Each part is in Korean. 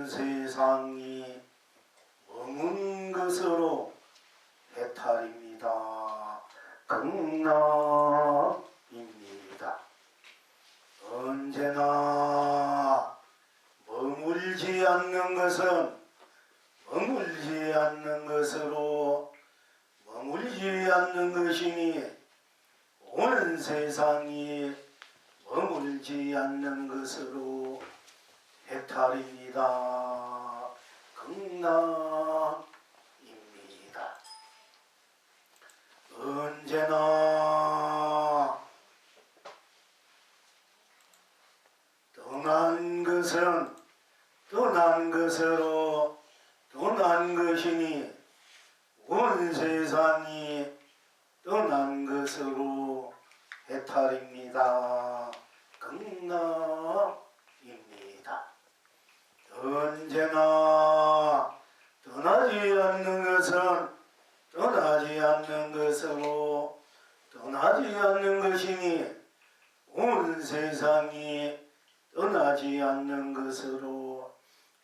온 세상이 머문 것으로 해탈입니다. 극락입니다. 언제나 머물지 않는 것은 머물지 않는 것으로 머물지 않는 것이니 온 세상이 머물지 않는 것으로 해탈입니다. 극락입니다. 언제나 떠난 것은 떠난 것으로 떠난 것이니 온 세상이 떠난 것으로 해탈입니다. 극락입니다. 언제나 떠나지 않는 것은 떠나지 않는 것으로 떠나지 않는 것이니 온 세상이 떠나지 않는 것으로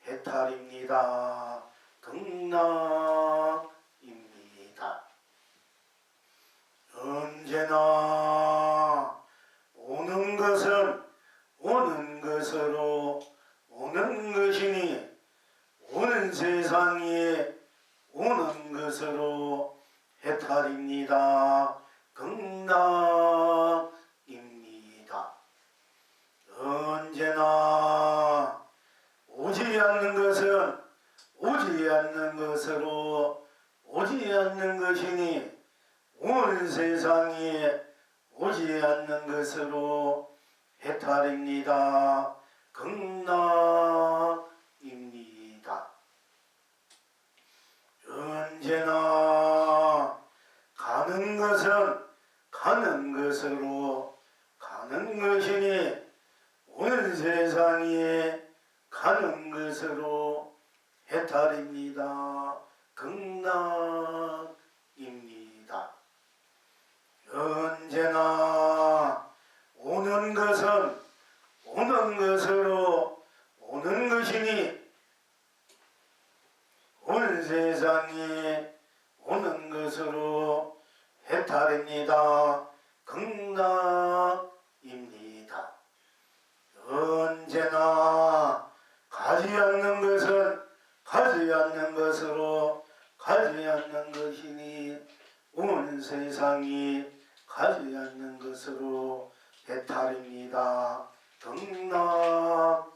해탈입니다. 극락입니다. 언제나 오는 것은 오는 것으로 오는 것이니 온 세상이 오는 것으로 해탈입니다. 극락입니다. 언제나 오지 않는 것은 오지 않는 것으로 오지 않는 것이니 온 세상이 오지 않는 것으로 해탈입니다. 극락입니다. 언제나 가는 것은 가는 것으로 가는 것이니 온 세상이 가는 것으로 해탈입니다. 극락입니다. 언제나 오는 것은 오는 것으로 오는 것이니 온 세상이 오는 것으로 해탈입니다. 극락입니다. 언제나 가지 않는 것은 가지 않는 것으로 가지 않는 것이니 온 세상이 가지 않는 것으로 해탈입니다. 극락입니다.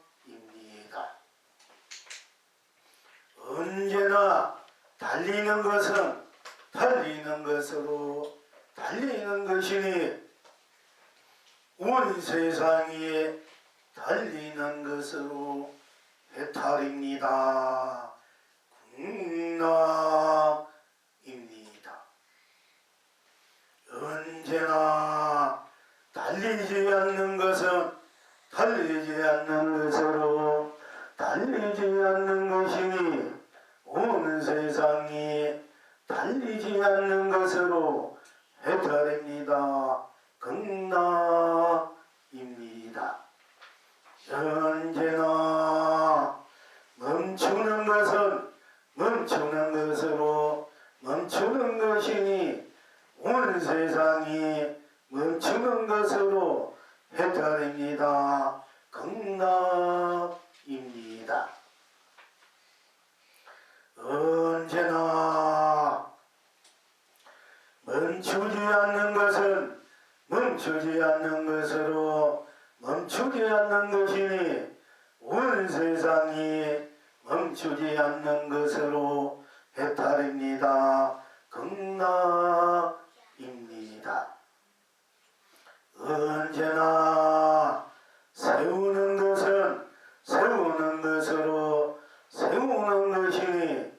언제나 달리는 것은 달리는 것으로 달리는 것이니 온 세상이 달리는 것으로 해탈입니다. 극락입니다. 언제나 달리지 않는 것은 달리지 않는 것으로 달리지 않는 것이니 온 세상이 달리지 않는 것으로 해탈입니다. 극락입니다. 언제나 멈추는 것은 멈추는 것으로 멈추는 것이니 온 세상이 멈추는 것으로 해탈입니다. 극락입니다. 언제나 멈추지 않는 것은 멈추지 않는 것으로 멈추지 않는 것이니 온 세상이 멈추지 않는 것으로 해탈입니다. 극락입니다. 언제나 세우는 것은 세우는 것으로 세우는 것이니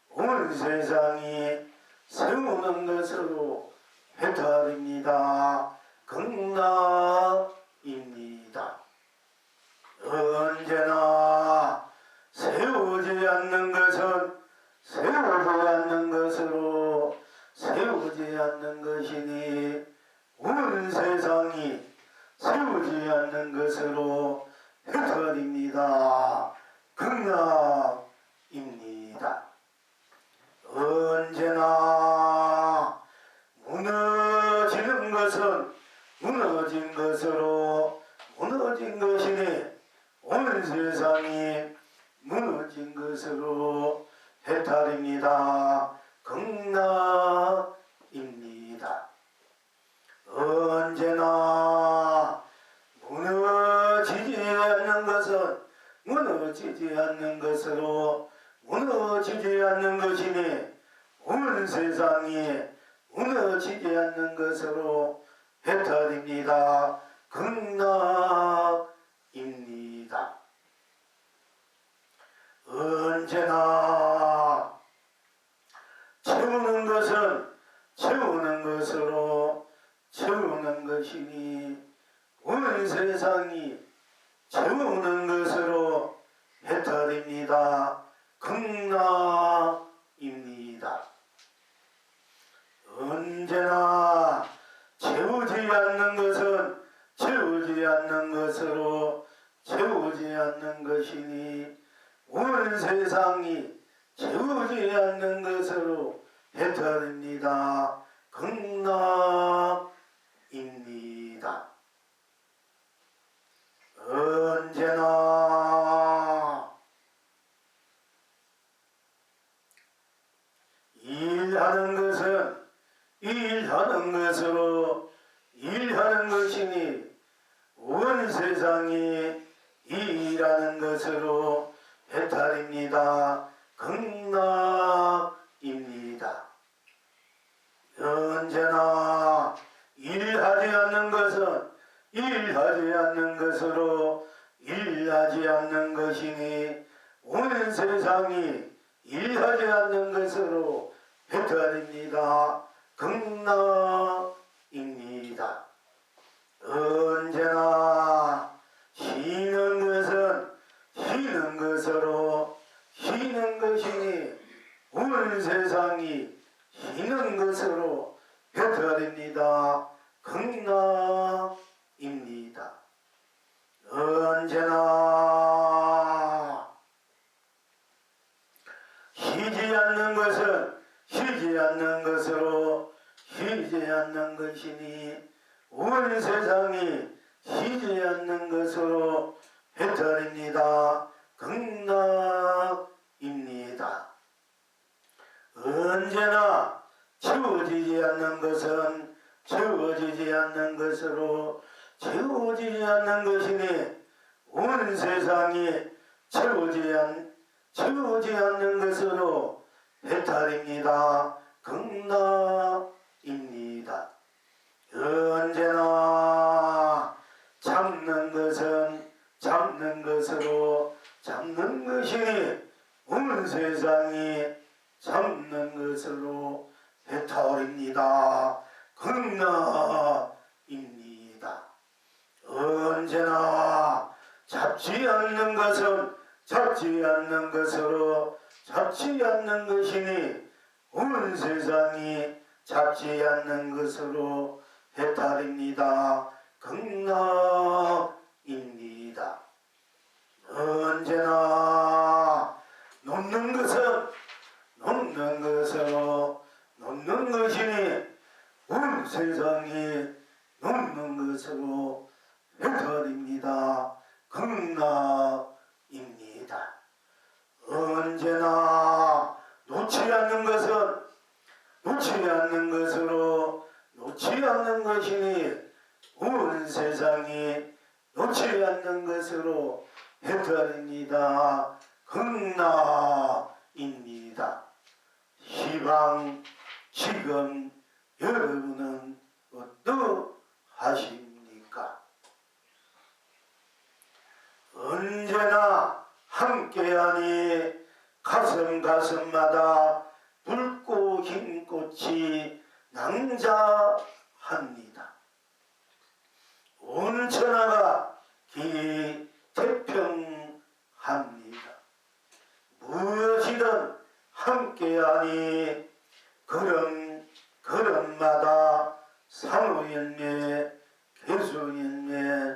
온 세상이 세우는 것으로 해탈입니다. 극락입니다. 언제나 세우지 않는 것은 세우지 않는 것으로 세우지 않는 것이니 온 세상이 세우지 않는 것으로 해탈입니다. 극락 무너진 것으로 해탈입니다. 극락입니다. 언제나 무너지지 않는 것은 무너지지 않는 것으로 무너지지 않는 것이니 온 세상이 무너지지 않는 것으로 해탈입니다. 극락입니다. 언제나 채우는 것은 채우는 것으로 채우는 것이니 온 세상이 채우는 것으로 해탈입니다. 극락입니다. 언제나 채우지 않는 것은 채우지 않는 것으로 채우지 않는 것이니 온 세상이 채우지 않는 것으로 해탈입니다. 극락입니다. 언제나 일하는 것은 일하는 것으로 일하는 것이니 온 세상이 일하는 것으로 해탈입니다. 극락입니다. 언제나 일하지 않는 것은 일하지 않는 것으로 일하지 않는 것이니 온 세상이 일하지 않는 것으로 해탈입니다. 극락입니다. 언제나 쉬는 것은 쉬는 것으로 쉬는 것이니 온 세상이 쉬는 것으로 해탈입니다. 극락입니다. 언제나 쉬지 않는 것은 쉬지 않는 것으로 쉬지 않는 것이니 온 세상이 쉬지 않는 것으로 해탈입니다. 극락입니다. 언제나 채워지지 않는 것은 채워지지 않는 것으로 채워지지 않는 것이니 온 세상이 채우지 않는 것으로 해탈입니다. 극락입니다. 언제나 잡는 것은 잡는 것으로 잡는 것이니 온 세상이 잡는 것으로 해탈입니다. 극락입니다. 언제나 잡지 않는 것은 잡지 않는 것으로 잡지 않는 것이니 온 세상이 잡지 않는 것으로 해탈입니다. 극락입니다. 언제나 놓는 것은 놓는 것으로 놓는 것이니 온 세상이 놓는 것으로 해탈입니다. 극락입니다. 언제나 놓지 않는 것은 놓지 않는 것으로 놓지 않는 것이니 온 세상이 놓지 않는 것으로 해탈입니다. 극락입니다. 시방 지금 여러분은 어떠하십니까? 언제나 함께하니 가슴마다 붉고 흰 꽃이 낭자합니다. 온 천하가 기태평합니다. 무엇이든 함께하니 걸음마다 상호연매 개수연매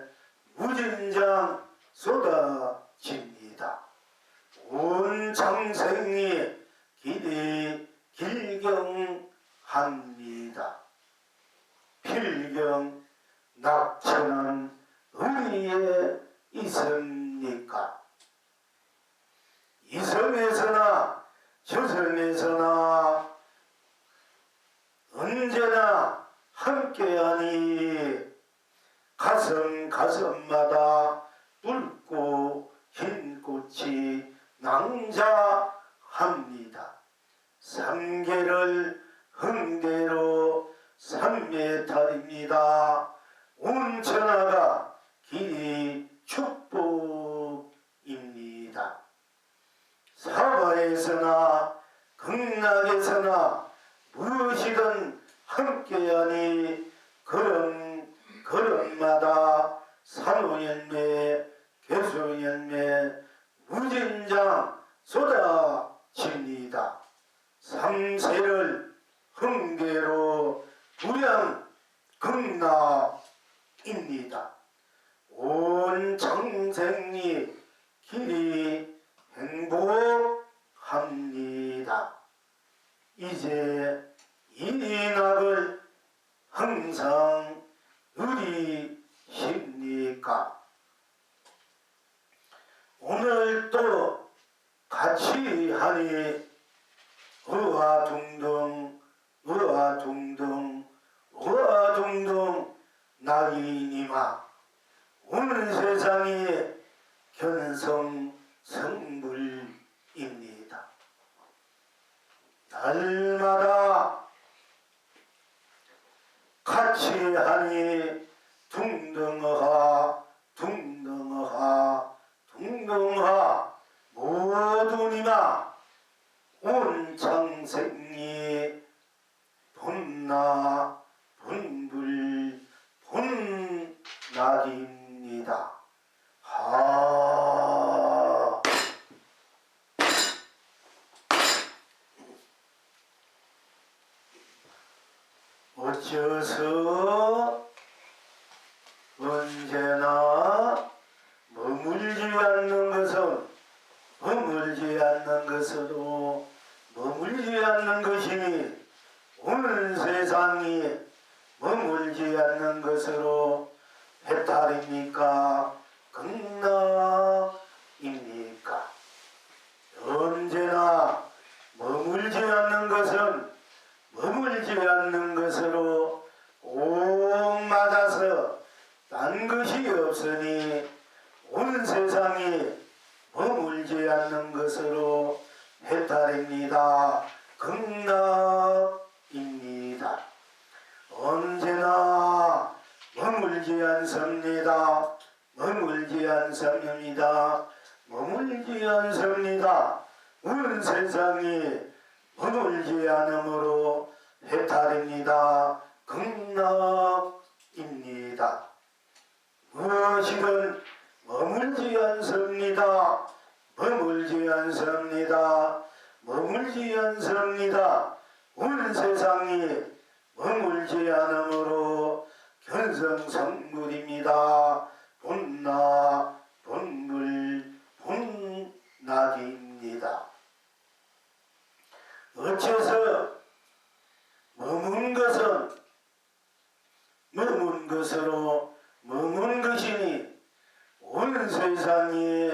무진장 쏟아집니다. 온 장생이 길경합니다. 필경 낙천은 어디에 있습니까? 이 이성에서나 저성에서나 언제나 함께하니 가슴마다 붉고 흰 꽃이 낭자합니다. 삼계를 흥대로 삼매탈입니다. 온 천하가 길이 축복입니다. 사바에서나 극락에서나 무엇이든 함께하니 걸음마다 산호열매 개수열매 무진장 쏟아집니다. 삼세를 흥대로 무량극락입니다. 온 청생이 길이 행복합니다. 이제 이 낙을 항상 누리십니까? 오늘 또 같이 하니 의아둥둥 낙이니마 온 세상이 견성성불입니다. 날마다 같이 하니 둥둥하 모두니마 온 창생이 본나 본불 본낙입니다. 어째서 언제나 머물지 않는 것이니 온 세상이 머물지 않는 것으로 해탈입니까? 극락입니까? 언제나 머물지 않는 것으로 꼭 맞아서 딴 것이 없으니 온 세상이 머물지 않는 것으로 해탈입니다. 극락입니다. 언제나 머물지 않습니다. 온 세상이 머물지 않으므로 해탈입니다. 극락입니다. 무엇이든 머물지 않습니다. 온 세상이 머물지 않으므로 견성성불입니다. 본나 본불 본낙입니다. 어째서 머문 것으로 머문 것이니 온 세상이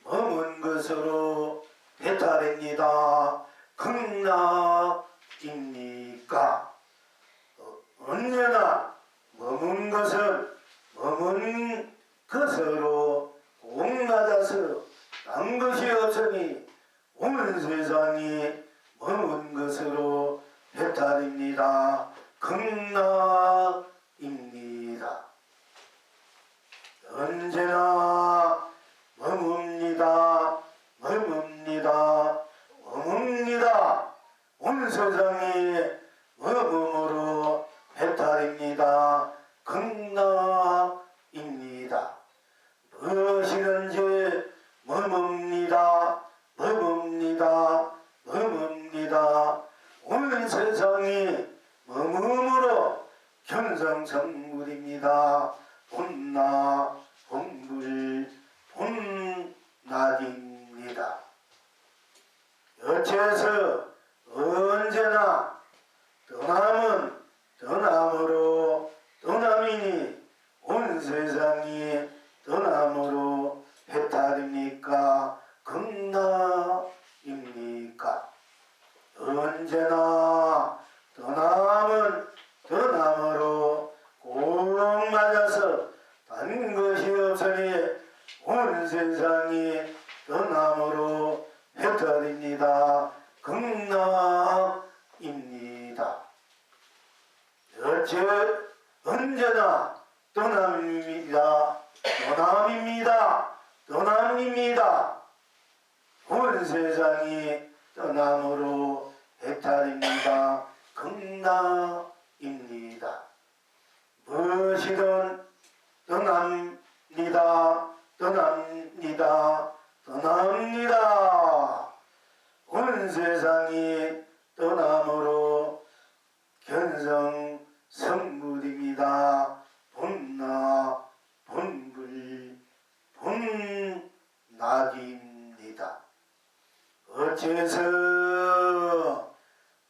머문 것으로 해탈입니다. 극락입니까? 언제나 머문 것으로 꼭 맞아서 딴 것이 없으니 온 세상이 머문 것으로 해탈입니다. 극락입니다. 언제나 머뭅니다. 온 세상이 머금으로 해탈입니다. 극락입니다. 무엇이든지 머뭅니다. 온 세상이 머금으로 견성성불입니다. 본나 본불 본낙입니다. 어째서 언제나 떠남은 떠남으로 떠남이니 온 세상이 떠남으로 해탈입니까? 극락 언제나 떠남은 떠남으로 꼭 맞아서 단 것이 없으니 온 세상이 떠남으로 해탈입니다. 극락입니다. 언제나 떠남입니다. 떠남입니다. 떠남입니다. 온 세상이 떠남으로 해탈입니다. 극락입니다. 무엇이든 떠납니다. 떠납니다. 떠납니다. 온 세상이 떠남으로 견성성불입니다. 본나 본불 본낙입니다. 어째서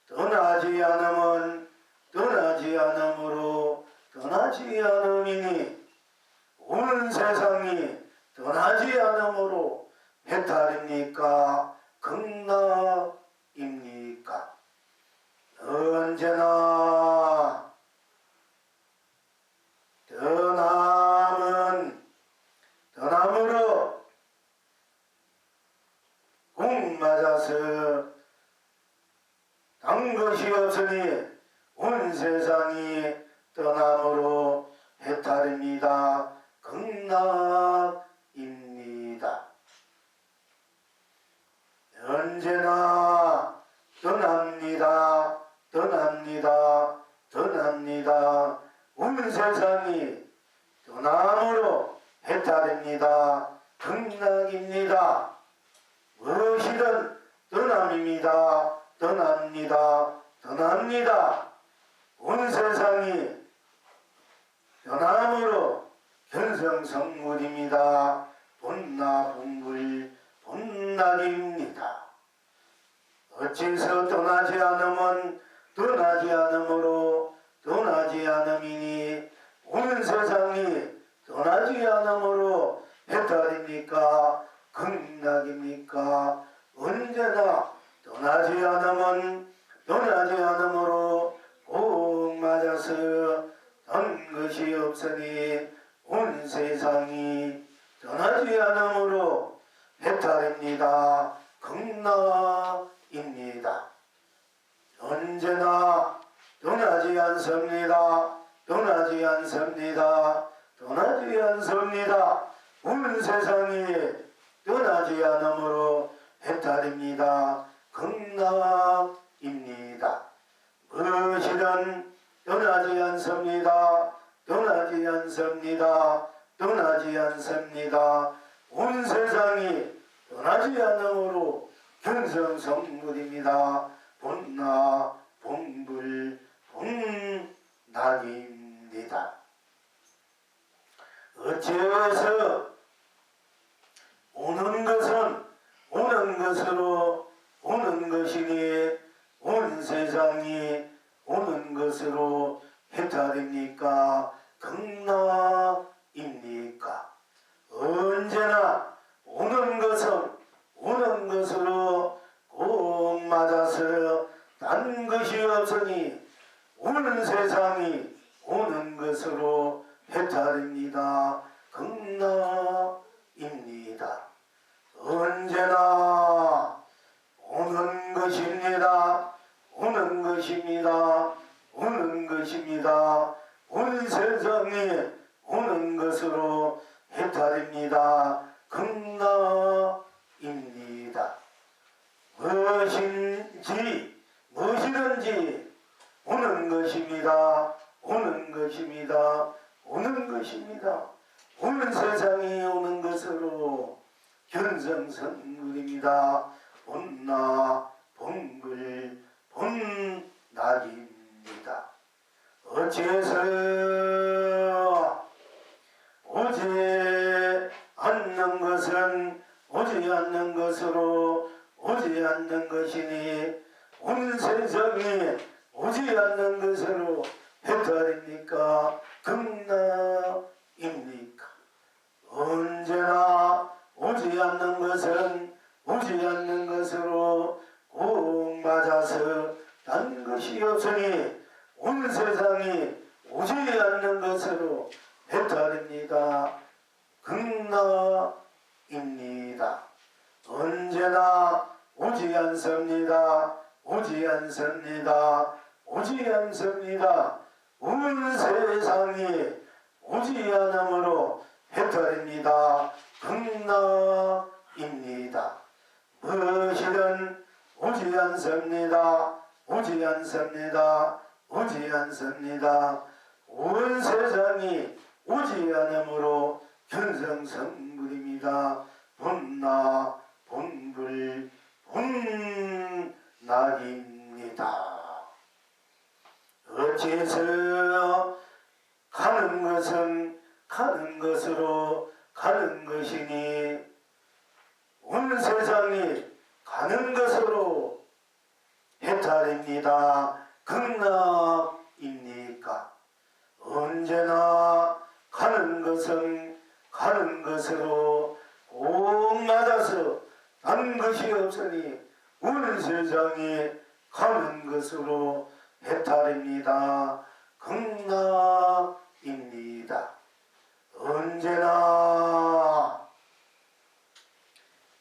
떠나지 않으면 떠나지 않으므로 떠나지 않음이니 온 세상이 떠나지 않으므로 해탈입니까? 극락입니까? 언제나 떠남으로 공 맞아서 단 것이 없으니 온 세상이 떠남으로 해탈입니다. 극락입니다. 언제나 떠납니다. 떠납니다. 떠납니다. 온 세상이 떠남으로 해탈입니다. 극락입니다. 무엇이든 떠남입니다. 떠납니다. 떠납니다. 온 세상이 떠남으로 견성성물입니다. 본나 본불 본낙입니다. 어째서 떠나지 않으면 떠나지 않으므로 떠나지 않음이니 온 세상이 떠나지 않으므로 해탈입니까? 극락입니까? 언제나 떠나지 않으면 떠나지 않으므로 꼭 맞아서 단 것이 없으니 온 세상이 떠나지 않으므로 해탈입니다. 극락입니다. 언제나 떠나지 않습니다. 떠나지 않습니다. 떠나지 않습니다. 온 세상이 떠나지 않으므로 해탈입니다. 극락입니다. 무엇이든 떠나지 않습니다. 떠나지 않습니다. 떠나지 않습니다. 온 세상이 떠나지 않으므로 견성성물입니다. 본나 본불 본낙입니다. 어째서 오는 것은 오는 것으로 오는 것이니 온 세상이 오는 것으로 해탈입니까? 극락입니까? 언제나 오는 것은 오는 것으로 꼭 맞아서 단 것이 없으니 오는 세상이 오는 것으로 해탈입니다. 극락입니다. 언제나 오는 것입니다. 오는 것입니다. 오는 것입니다. 온 세상이 오는 것으로 해탈입니다. 극락입니다. 무엇이든지 오는 것입니다. 오는 것입니다. 오는 것입니다. 온 세상이 오는 것으로 견성성물입니다. 본나 본불 본낙입니다. 어째서 오지 않는 것은 오지 않는 것으로 오지 않는 것이니 온 세상이 오지 않는 것으로 해탈입니까? 극락입니까? 언제나 오지 않는 것은 오지 않는 것으로 꼭 맞아서 것이 없으니 온 세상이 오지 않는 것으로 해탈입니다. 극락입니다. 언제나 오지 않습니다. 오지 않습니다. 오지 않습니다. 온 세상이 오지 않으므로 해탈입니다. 극락입니다. 무엇이든 오지 않습니다. 오지 않습니다. 오지 않습니다. 온 세상이 오지 않으므로 견성성불입니다. 본나 본불 본락입니다. 어째서 가는 것은 가는 것으로 가는 것이니 온 세상이 가는 것으로 해탈입니다. 극락입니까? 언제나 가는 것은 가는 것으로 꼭 맞아서 난 것이 없으니 온 세상이 가는 것으로 해탈입니다. 극락입니다. 언제나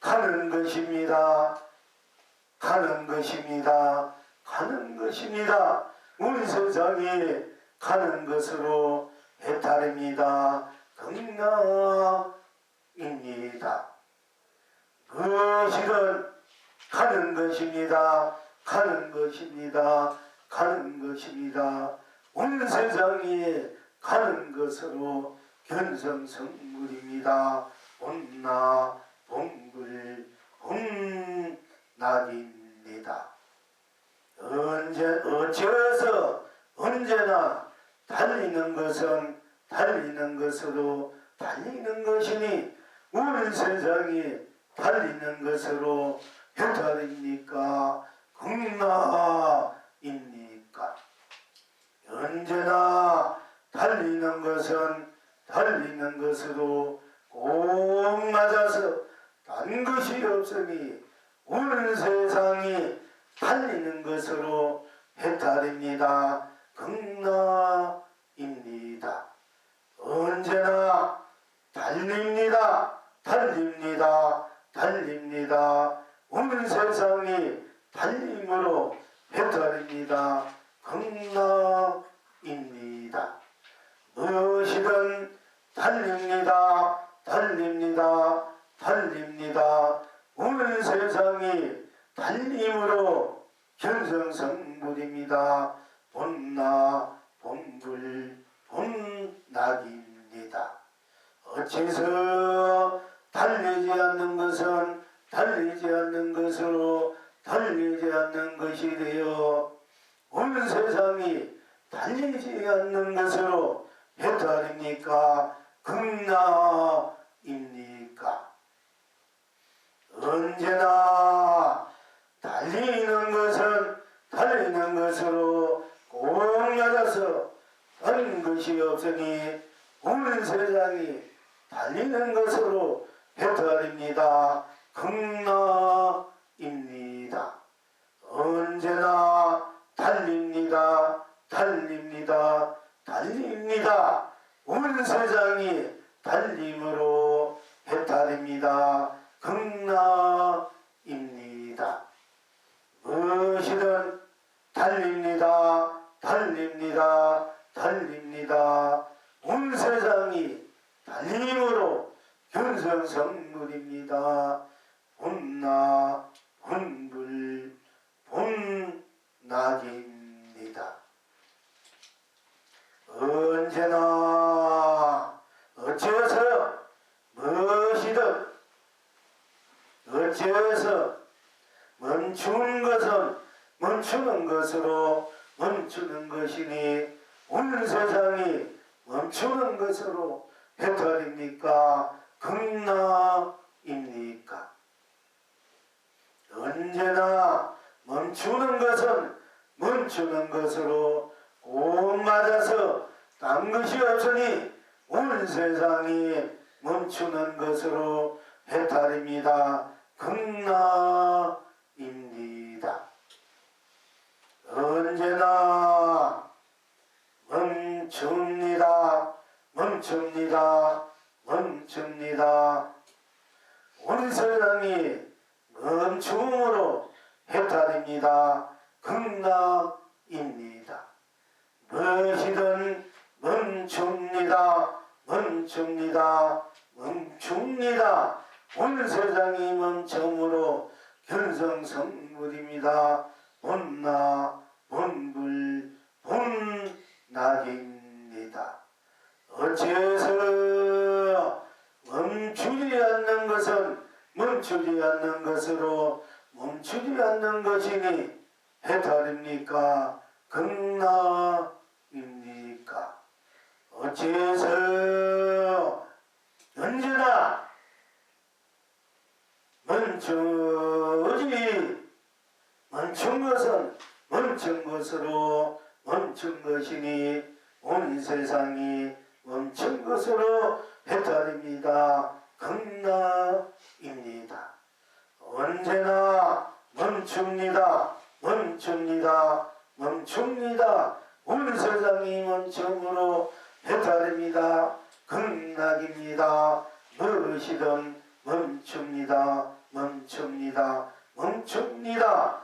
가는 것입니다. 가는 것입니다. 가는 것입니다. 온 세상이 가는 것으로 해탈입니다. 극락입니다. 무엇이든 가는 것입니다. 가는 것입니다. 가는 것입니다. 온 세상이 가는 것으로 견성성불입니다. 본나 본불 본락입니다. 어째서 언제나 달리는 것은 달리는 것으로 달리는 것이니 온 세상이 달리는 것으로 해탈입니까? 극락입니까? 언제나 달리는 것은 달리는 것으로 꼭 맞아서 딴 것이 없으니 온 세상이 달리는 것으로 해탈입니다. 극락입니다. 언제나 달립니다. 달립니다. 달립니다. 온 세상이 달림으로 해탈입니다. 극락입니다. 무엇이든 달립니다. 달립니다. 달립니다. 온 세상이 달림으로 견성성불입니다. 본나 본불 본락입니다. 어째서 달리지 않는 것은 달리지 않는 것으로 달리지 않는 것이 되어 온 세상이 달리지 않는 것으로 해탈입니까? 극락입니까? 언제나 달리는 것은 달리는 것으로 꼭 맞아서 다른 것이 없으니 온 세상이 달리는 것으로 해탈입니다. 극락입니다. 언제나 달립니다. 달립니다. 달립니다. 온 세상이 달림으로 해탈입니다. 극락입니다. 무엇이든 달립니다. 달립니다. 달립니다. 온 세상이 달림으로 견성성불입니다. 본나 본불 본락입니다. 언제나 어째서 무엇이든 어째서 멈추는 것은 멈추는 것으로 멈추는 것이니 온 세상이 멈추는 것으로 해탈입니까? 극락입니까? 언제나 멈추는 것은 멈추는 것으로 꼭 맞아서 딴 것이 없으니 온 세상이 멈추는 것으로 해탈입니다. 극락입니다. 언제나 해탈입니다. 극락입니다. 무엇이든 멈춥니다. 멈춥니다. 멈춥니다. 온 세상이 멈춤으로 견성성불입니다. 본나 본불 본낙입니다. 어째서 멈추지 않는 것은 멈추지 않는 것으로 멈추지 않는 것이니 해탈입니까? 극락입니까? 어째서 언제나 멈추지 멈춘 것은 멈춘 것으로 멈춘 것이니 온 세상이 멈춘 것으로 해탈입니다. 극락입니다. 언제나 멈춥니다. 멈춥니다. 멈춥니다. 온 세상이 멈춤으로 해탈입니다. 극락입니다. 무엇이든 멈춥니다. 멈춥니다. 멈춥니다.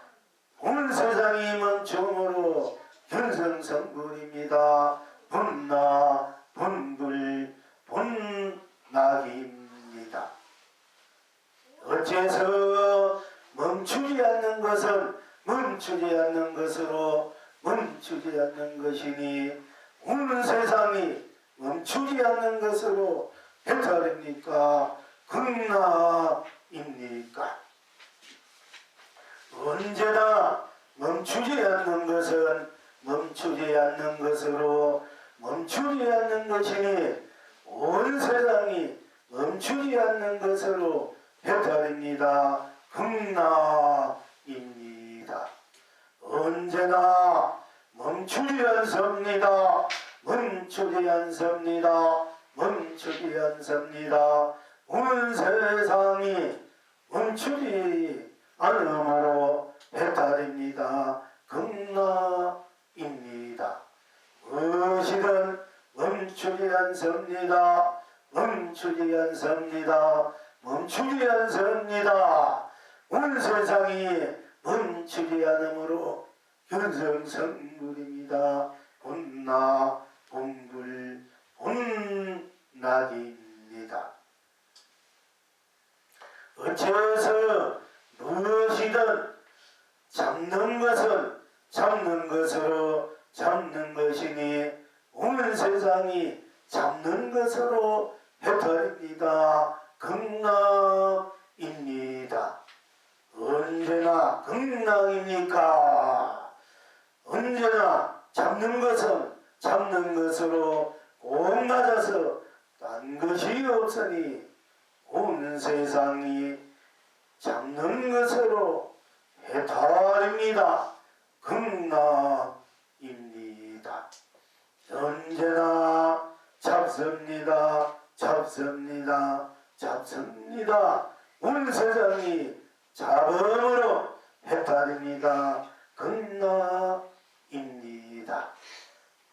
온 세상이 멈춤으로 견성성불입니다. 본나 본불 본낙입니다. 어째서 멈추지 않는 것은 멈추지 않는 것으로 멈추지 않는 것이니 온 세상이 멈추지 않는 것으로 해탈입니까? 극락입니까? 언제나 멈추지 않는 것은 멈추지 않는 것으로 멈추지 않는 것이니 온 세상이 멈추지 않는 것으로 해탈입니다. 극락입니다. 언제나 멈추지 않습니다. 멈추지 않습니다. 멈추지 않습니다. 온 세상이 멈추지 않으므로 해탈입니다. 극락입니다. 무엇이든 멈추지 않습니다. 멈추지 않습니다. 멈추지 않습니다. 온 세상이 멈추지 않으므로 견성성불입니다. 본나 본불 본낙입니다. 어째서 무엇이든 잡는 것은 잡는 것으로 잡는 것이니 온 세상이 잡는 것으로 해탈입니다. 극락입니다. 언제나 극락입니까? 언제나 잡는 것은 잡는 것으로 꼭 맞아서 딴 것이 없으니 온 세상이 잡는 것으로 해탈입니다. 극락입니다. 언제나 잡습니다. 잡습니다. 잡습니다. 온 세상이 잡음으로 해탈입니다. 극락입니다.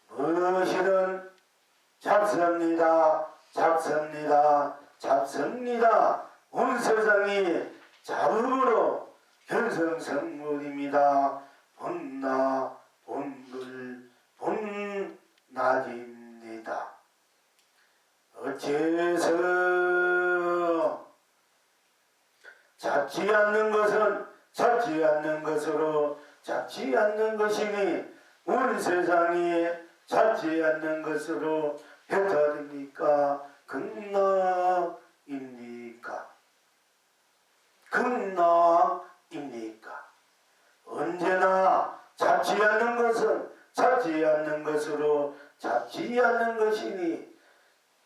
무엇이든 잡습니다. 잡습니다. 잡습니다. 온 세상이 잡음으로 견성성불입니다. 본나 본불 본낙입니다. 어째서 잡지 않는 것은 잡지 않는 것으로 잡지 않는 것이니 온 세상이 잡지 않는 것으로 해탈입니까? 극락입니까? 극락입니까? 언제나 잡지 않는 것은 잡지 않는 것으로 잡지 않는 것이니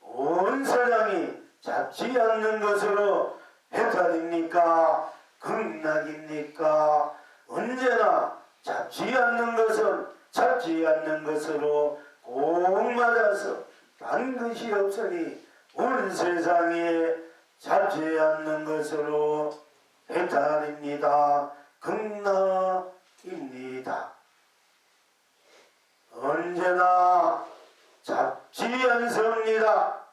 온 세상이 잡지 않는 것으로 해탈입니까? 극락입니까? 언제나 잡지 않는 것은 잡지 않는 것으로 꼭 맞아서 딴 것이 없으니 온 세상에 잡지 않는 것으로 해탈입니다. 극락입니다. 언제나 잡지 않습니다.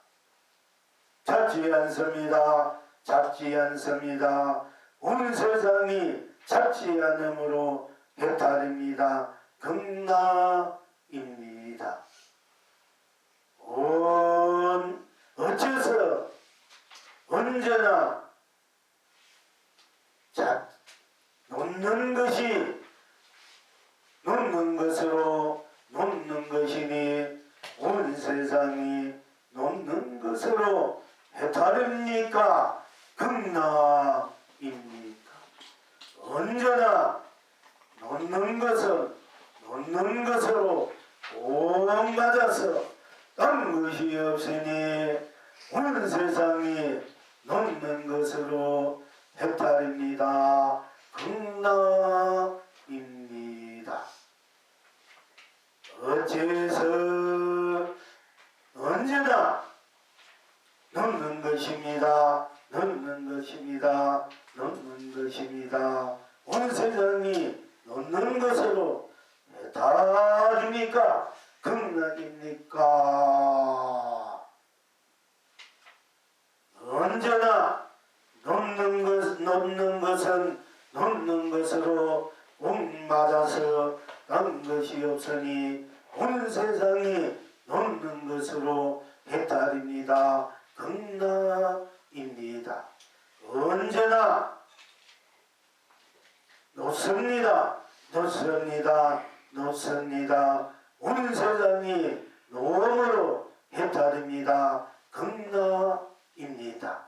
잡지 않습니다. 잡지 않습니다. 온 세상이 잡지 않으므로 해탈입니다. 극락입니다. 어째서 언제나 놓는 것으로 놓는 것이니 온 세상이 놓는 것으로 해탈입니까? 극락입니까? 언제나 놓는 것은 놓는 것으로 꼭 맞아서 딴 것이 없으니 온 세상이 놓는 것으로 해탈입니다. 극락입니다. 어째서 언제나 놓는 것입니다. 놓는 것입니다. 놓는 것입니다. 온 세상이 놓는 것으로 해탈입니까? 극락입니까? 언제나 놓는 것은 놓는 것으로 꼭 맞아서 딴 것이 없으니 온 세상이 놓는 것으로 해탈입니다. 극락입니다. 언제나 놓습니다. 놓습니다. 놓습니다. 온 세상이 놓음으로 해탈입니다. 극락입니다.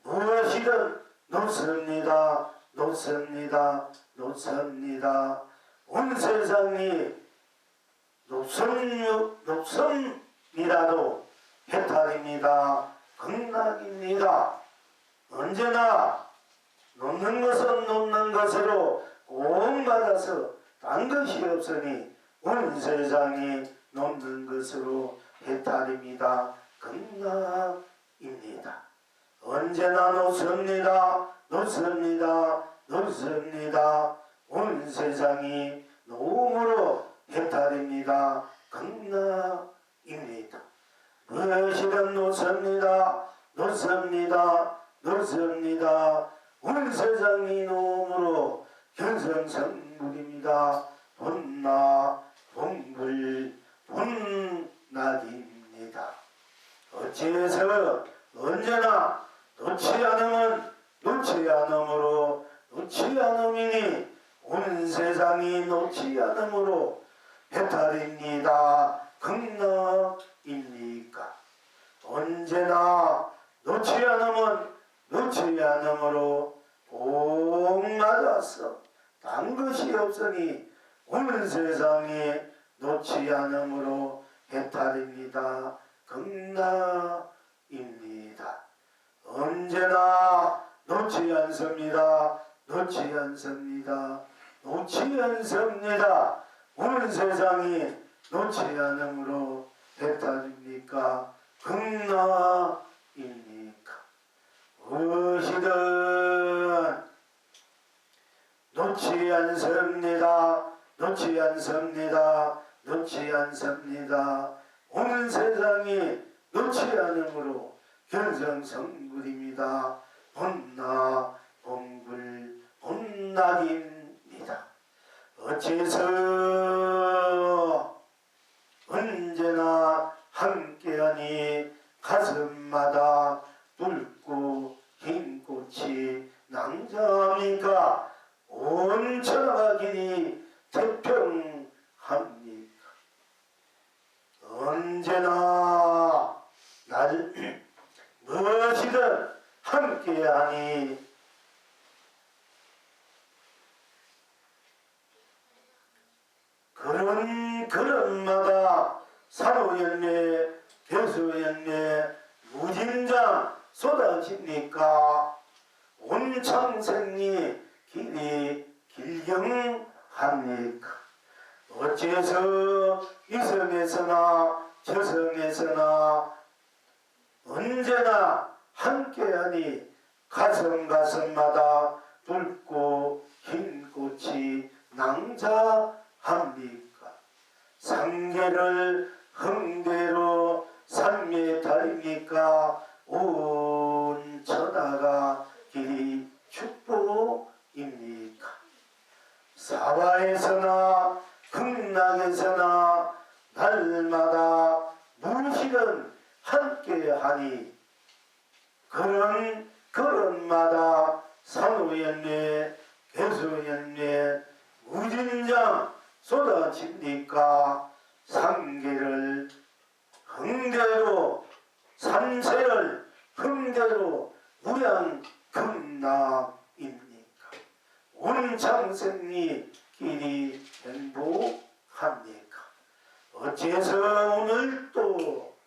무엇이든 놓습니다. 놓습니다. 놓습니다. 온 세상이 높음이라도 해탈입니다. 극락입니다. 언제나 놓는 것은 놓는 것으로 꼭 받아서 딴 것이 없으니 온 세상이 놓는 것으로 해탈입니다. 극락입니다. 언제나 놓습니다. 놓습니다. 놓습니다. 온 세상이 놓음으로 해탈입니다. 극락입니다. 무엇이든 놓습니다. 놓습니다. 놓습니다. 온 세상이 놓음으로 견성성불입니다. 본불본락입니다. 어찌해서 언제나 놓지 않으면 놓지 않으므로 놓지 않음이니 온 세상이 놓지 않으므로 해탈입니다. 극락입니까? 언제나 놓지 않으면 놓지 않으므로 꼭 맞았어. 딴 것이 없으니 온 세상에 놓지 않으므로 해탈입니다. 극락입니다. 언제나 놓지 않습니다. 놓지 않습니다. 놓지 않습니다. 온 세상이 놓지 않으므로 해탈입니까? 극락입니까? 무엇이든 놓지 않습니다. 놓지 않습니다. 놓지 않습니다. 온 세상이 놓지 않으므로 견성성불입니다. 본락입니다. 어째서 언제나 함께하니 가슴마다 붉고 흰 꽃이 낭자합니까? 온 천하가 길이 태평합니까? 언제나 나를 무엇이든 함께하니 그런마다 산호열매 개수열매 무진장 쏟아집니까? 온 창생이 길이 길경합니까? 어째서 이성에서나 저성에서나 언제나 함께하니 가슴마다 붉고 흰 꽃이 낭자합니까? 상계를 흥대로 삼매 달입니까? 온 천하가 길이 축복입니까? 사화에서나 극락에서나 날마다 무실은 함께하니 그런 걸음마다 산후연매 개수연매 무진장 쏟아집니까 상계를 흥대로 삼세를 흥대로 무량극락입니까 온창생리 길이 행복합니까 어째서 오늘 또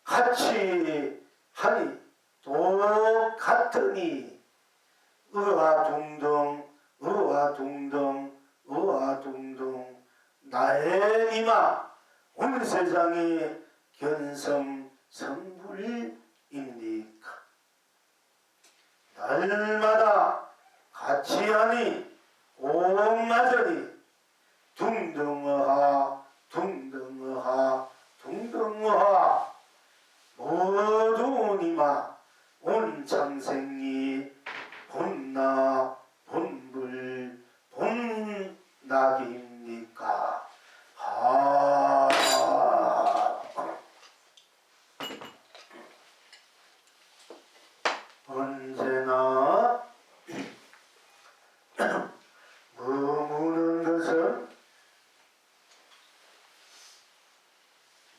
같이 하니 똑같으니 의아둥둥 의아둥둥 의아둥둥 나의 이마 온 세상이 견성성불입니까 날마다 같이 하니 옥마저니 둥둥어하 둥둥어하 둥둥어하 모두 이마 온 창생이 본나 본불 본낙입니까 언제나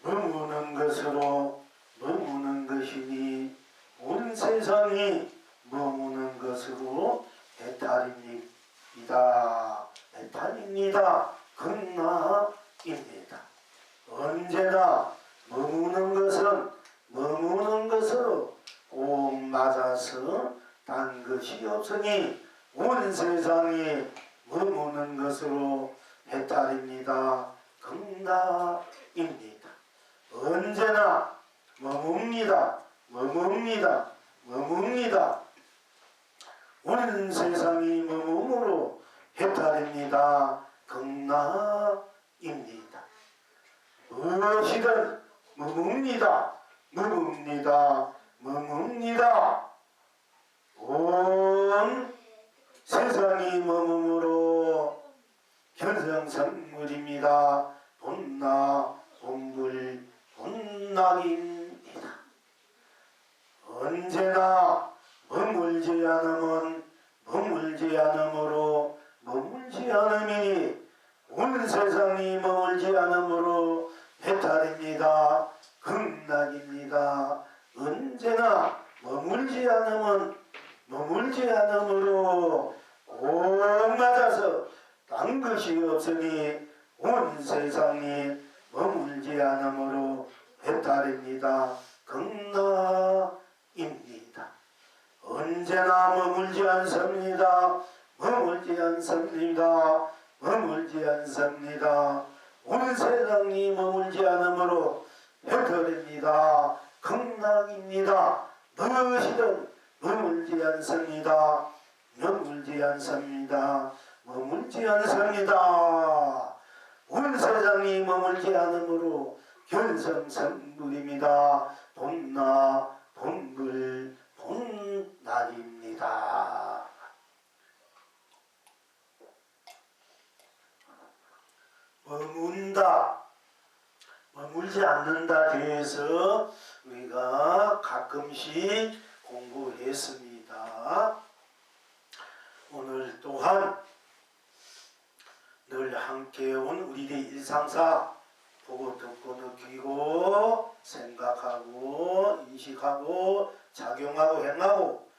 머무는 것으로 머무는 것이니 온 세상이 머무는 것으로 해탈입니다. 해탈입니다. 극락입니다. 언제나 머무는 것은 머무는 것으로 꼭 맞아서 딴 것이 없으니 온 세상이 머무는 것으로 해탈입니다. 극락입니다. 언제나 머뭅니다. 머뭅니다. 머뭅니다. 온 세상이 머뭅으로 해탈입니다. 극락입니다. 무엇이든 머뭅니다. 머뭅니다. 머뭅니다. 온 세상이 머뭅으로 견성성물입니다. 본나 본불 본낙입니다. 언제나 머물지 않으면 머물지 않으므로 머물지 않음이니 온 세상이 머물지 않으므로 해탈입니다. 극락입니다. 언제나 머물지 않으면 머물지 않으므로 꼭 맞아서 딴 것이 없으니 온 세상이 머물지 않으므로 해탈입니다. 극락입니다. 언제나 머물지 않습니다. 머물지 않습니다. 머물지 않습니다. 온 세상이 머물지 않으므로 해탈입니다. 극락입니다. 무엇이든 머물지 않습니다. 머물지 않습니다. 머물지 않습니다. 온 세상이 머물지 않으므로 견성성불입니다. 본나 본불 본날입니다. 머문다 머물지 않는다 대해서 우리가 가끔씩 공부했습니다. 오늘 또한 늘 함께 온 우리의 일상사 보고 듣고 느끼고 생각하고 인식하고 작용하고 행하고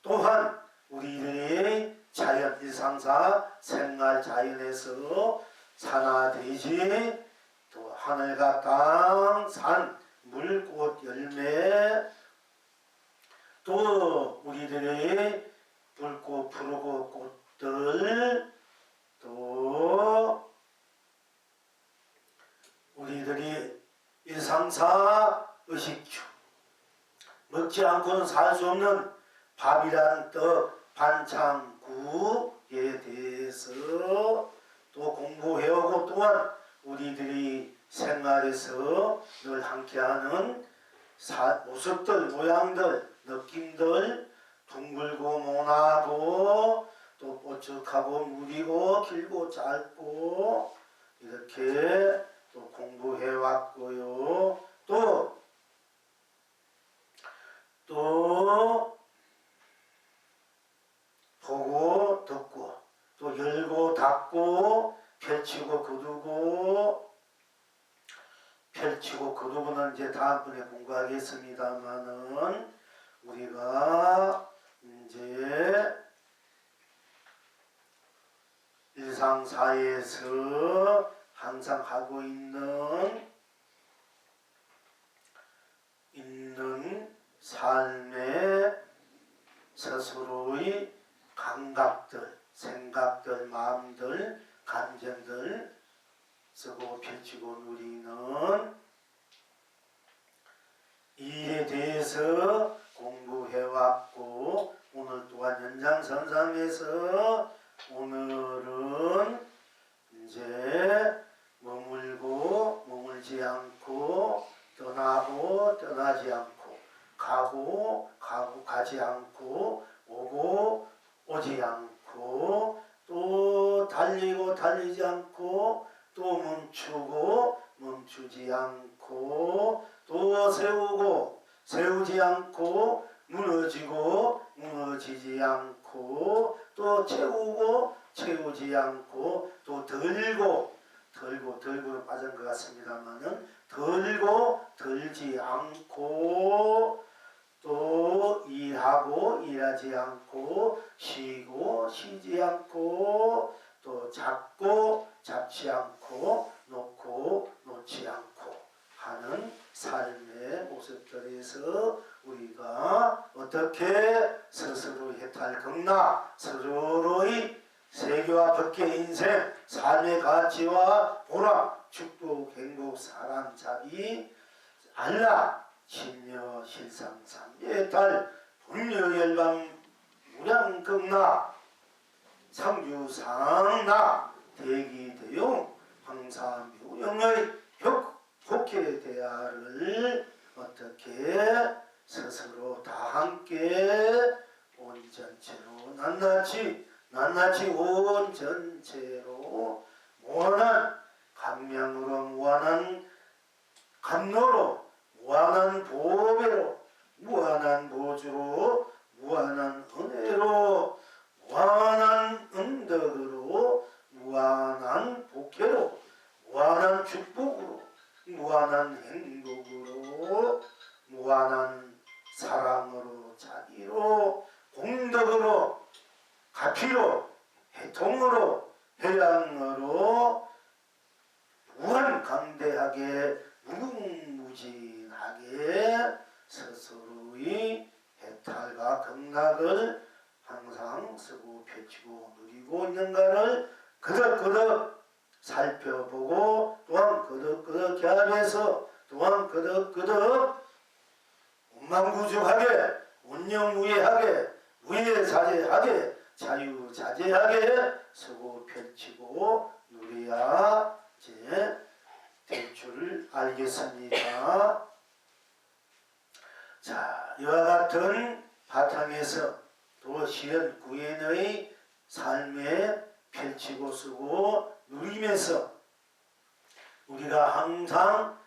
또한 우리들의 자연 일상사 생활 자연에서 산하 대지 또 하늘과 땅, 산, 물, 꽃, 열매 또 우리들의 붉고 푸르고 꽃들 또 우리들이 일상사 의식주 먹지 않고는 살 수 없는 밥이란 떡 반창구에 대해서 또 공부해오고 또한 우리들이 생활에서 늘 함께하는 모습들 모양들 느낌들 둥글고 모나고 또 뽀쭉하고 무리고 길고 짧고 이렇게 또 공부해 왔고요. 또 보고 듣고 또 열고 닫고 펼치고 거두고는 이제 다음번에 공부하겠습니다만은 우리가 이제 일상사에서 항상 하고 있는 삶의 스스로의 감각들, 생각들, 마음들, 감정들 쓰고 펼치고 누리는 이에 대해서 공부해왔고 오늘 또한 연장선상에서 오늘은 이제 머물고 머물지 않고 떠나고 떠나지 않고 가고 가지 않고 오고 오지 않고 또 달리고 달리지 않고 또 멈추고 멈추지 않고 또 세우고 세우지 않고 무너지고 무너지지 않고 또 채우고 채우지 않고 또 들고 빠진 것 같습니다만은 들고 들지 않고 또 일하고 일하지 않고 쉬고 쉬지 않고 또 잡고 잡지 않고 놓고 놓지 않고 하는 삶의 모습들에서 우리가 어떻게 스스로 해탈 극락 스스로의 세계와 밖의 인생 삶의 가치와 보람 축복 행복 사랑 자비 안락 신여 실상 삼예탈 불려열방 무량극락 상주상락 대기대용 황사묘영의 복회 대화를 어떻게 스스로 다 함께 온전체로 낱낱이 온전체로 무한한 감명으로 무한한 감로로 무한한 보배로 무한한 보주로 무한한 은혜로 무한한 은덕으로 무한한 복회로 무한한 축복으로 무한한 행복으로 무한한 사랑으로 자비로 공덕으로 가피로 해통으로 해양으로 무한강대하게 무궁무진하게 스스로의 해탈과 극락을 항상 쓰고 펼치고 누리고 있는가를 그덕그덕 살펴보고 또한 그덕그덕 결합해서 또한 그덕그덕 원망구죽하게 운영무예하게 무예자재하게 자유자재하게 쓰고 펼치고 누려야 이제 될 줄 알겠습니다. 자, 이와 같은 바탕에서 또 실현 구현의 삶에 펼치고 쓰고 누리면서 우리가 항상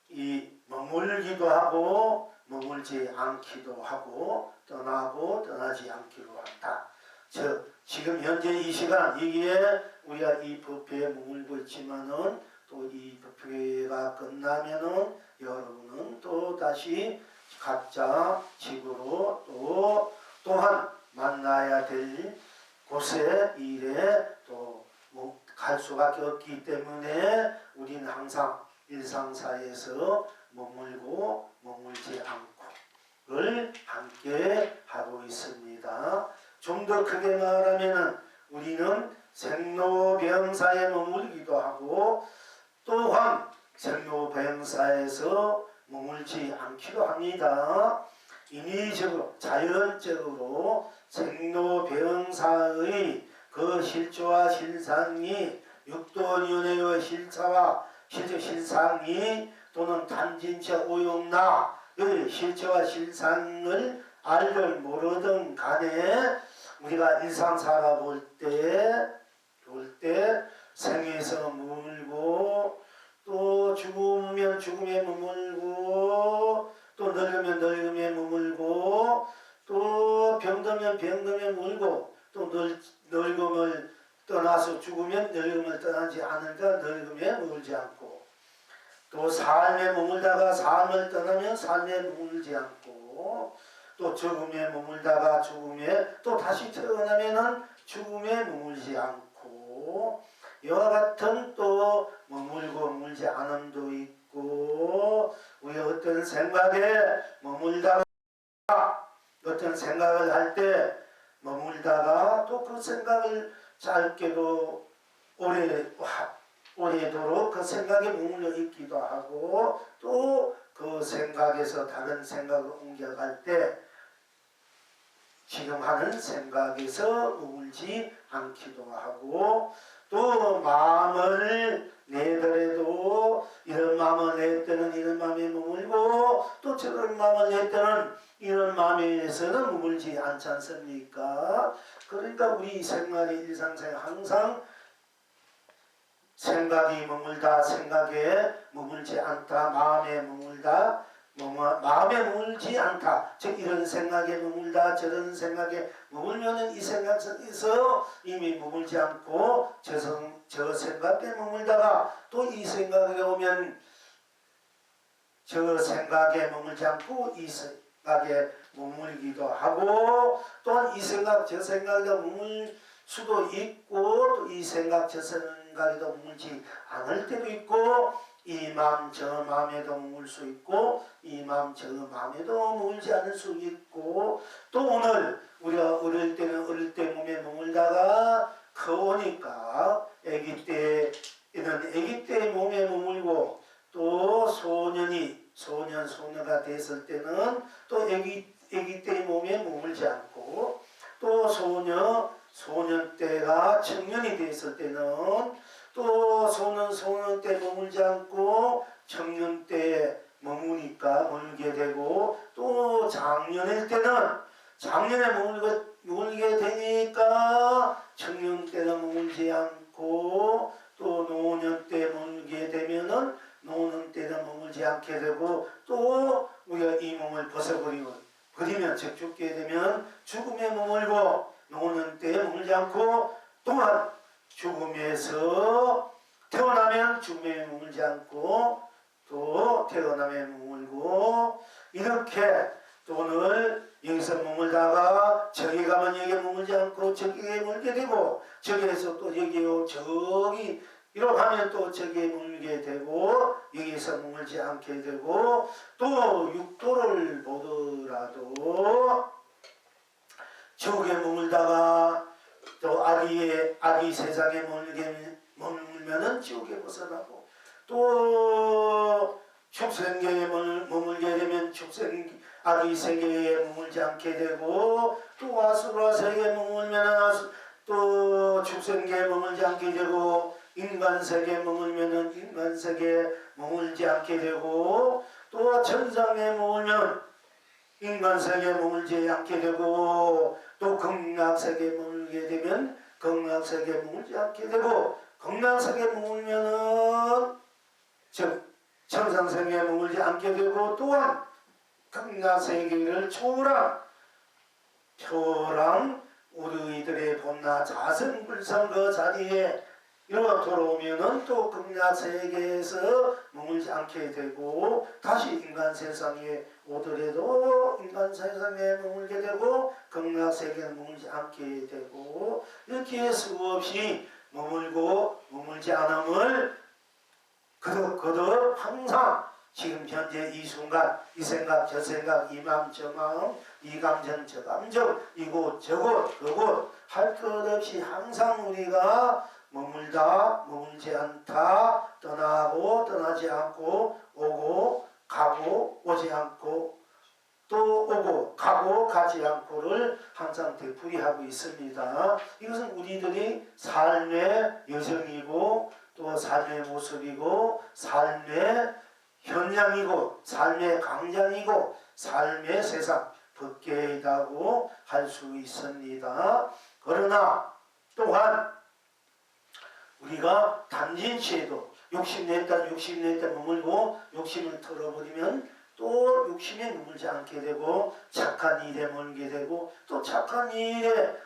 이 머물기도 하고 머물지 않기도 하고 떠나고 떠나지 않기로 한다. 즉 지금 현재 이 시간 여기에 우리가 이 법회에 머물고 있지만은 또 이 법회가 끝나면은 여러분은 또 다시 각자 집으로 또한 만나야 될 곳에 일에 또 갈 수밖에 없기 때문에 우리는 항상 일상사에서 머물고 머물지 않고를 함께 하고 있습니다. 좀 더 크게 말하면은 우리는 생로병사에 머물기도 하고 또한 생로병사에서 머물지 않기도 합니다. 인위적으로 자연적으로 생로병사의 그 실조와 실상이 육도위원회의 실차와 실상이 또는 단진체 오용나의 실체와 실상을 알든 모르든 간에 우리가 일상 살아볼 때 생에서 머물고 또 죽으면 죽음에 머물고 또 늙으면 늙음에 머물고 또 병들면 병듦에 머물고 또 늙음을 떠나서 죽으면 늙음을 떠나지 않을까 늙음에 머물지 않고 또 삶에 머물다가 삶을 떠나면 삶에 머물지 않고 또 죽음에 머물다가 죽음에 또 다시 태어나면은 죽음에 머물지 않고 이와 같은 또 머물고 머물지 않음도 있고 우리 어떤 생각에 머물다가 어떤 생각을 할 때 머물다가 또 그 생각을 짧게도 오래도록 그 생각에 머물러 있기도 하고 또 그 생각에서 다른 생각을 옮겨갈 때 지금 하는 생각에서 머물지 않기도 하고 또 마음을 내더라도 이런 마음을 낼 때는 이런 마음에 머물고 또 저런 마음을 낼 때는 이런 마음에서는 머물지 않지 않습니까? 그러니까 우리 생활의 일상생활 항상 생각이 머물다 생각에 머물지 않다 마음에 머물다 마음에 머물지 않다 즉 이런 생각에 머물다 저런 생각에 머물면은 이 생각 속에서 이미 머물지 않고 저 생각에 머물다가 또 이 생각에 오면 저 생각에 머물지 않고 이 생각에 머물기도 하고 또한 이 생각 저 생각에 머물 수도 있고 또 이 생각 저 생각에도 머물지 않을 때도 있고 이 마음 저 마음에도 머물 수 있고 이 마음 저 마음에도 머물지 않을 수 있고 또 오늘 우리가 어릴 때 몸에 머물다가 커오니까 아기 때 몸에 머물고 또 소녀가 됐을 때는 또 아기 때 몸에 머물지 않고 또 소년 때가 청년이 됐을 때는 또 소년 때 머물지 않고 청년 때 머물게 되고 또 장년일 때는 장년에 머물게 되니까 청년 때는 머물지 않고 또 노년 때 머물게 되면은 노년 때는 머물지 않게 되고 또 우리가 이 몸을 버리면 즉 죽게 되면 죽음에 머물고 노년 때에 머물지 않고 또한 죽음에서 태어나면 죽음에 머물지 않고 또 태어남에 머물고 이렇게 또 오늘 여기서 머물다가 저기 가면 여기에 머물지 않고 저기에 머물게 되고 저기에서 또 여기요 저기 이렇게 하면 또 저기에 머물게 되고 여기서 머물지 않게 되고 또 육도를 보더라도 지옥에 머물다가 또 악이 세상에 머물면은 지옥에 벗어나고 또 축생계에 머물게 되면 악이 세계에 머물지 않게 되고 또 아수라 세계에 머물면은 또 축생계에 머물지 않게 되고 인간 세계에 머물면은 인간 세계에 머물지 않게 되고 또 천상에 머물면 인간 세계에 머물지 않게 되고 또 극락세계에 머물게 되면 극락세계에 머물지 않게 되고 극락세계에 머물면은 즉 천상세계에 머물지 않게 되고 또한 극락세계를 초월한 우리들의 본나 자성불성 그 자리에 이렇게 돌아오면은 또 극락세계에서 머물지 않게 되고 다시 인간 세상에 오더라도 인간 세상에 머물게 되고 극락세계에 머물지 않게 되고 이렇게 수없이 머물지 않음을 거듭 항상 지금 현재 이 순간 이 생각 저 생각 이 마음 저 마음 이 감정 저 감정 이곳 저곳 그곳 할 것 없이 항상 우리가 머물지 않다 떠나고 떠나지 않고 오고 가고 오지 않고 또 오고 가고 가지 않고를 항상 되풀이하고 있습니다. 이것은 우리들이 삶의 여정이고 또 삶의 모습이고 삶의 현장이고 삶의 광장이고 삶의 세상 벗게이다고 할 수 있습니다. 그러나 또한 우리가 담진치에도 욕심냈다 머물고 욕심을 털어버리면 또 욕심에 머물지 않게 되고 착한 일에 머물게 되고 또 착한 일에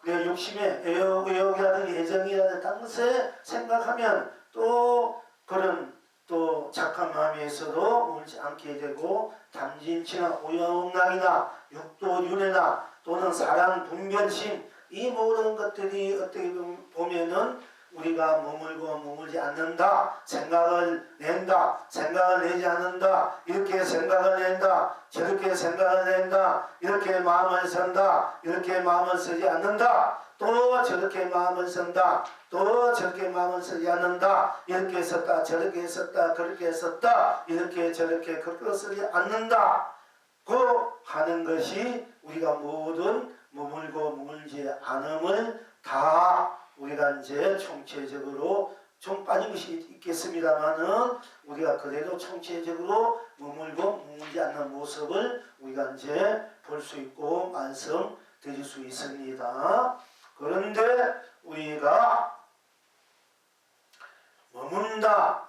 내 욕심에 의욕이라든지 애정이라든지 딴 것에 생각하면 또 그런 또 착한 마음에서도 머물지 않게 되고 담진치나 오영락이나 육도윤회나 또는 사랑 분별심 이 모든 것들이 어떻게 보면은 우리가 머물지 않는다. 생각을 내지 않는다. 이렇게 생각을 낸다. 저렇게 생각을 낸다. 이렇게 마음을 쓴다. 이렇게 마음을 쓰지 않는다. 또 저렇게 마음을 쓴다. 또 저렇게 마음을 쓰지 않는다. 이렇게 썼다. 저렇게 썼다. 그렇게 썼다. 이렇게 저렇게 그렇게 쓰지 않는다. 그 하는 것이 우리가 모든 머물지 않음을 다 우리가 이제 총체적으로 좀 빠진 것이 있겠습니다만은 우리가 그래도 총체적으로 머물지 않는 모습을 우리가 이제 볼 수 있고 말씀드릴 수 있습니다. 그런데 우리가 머문다.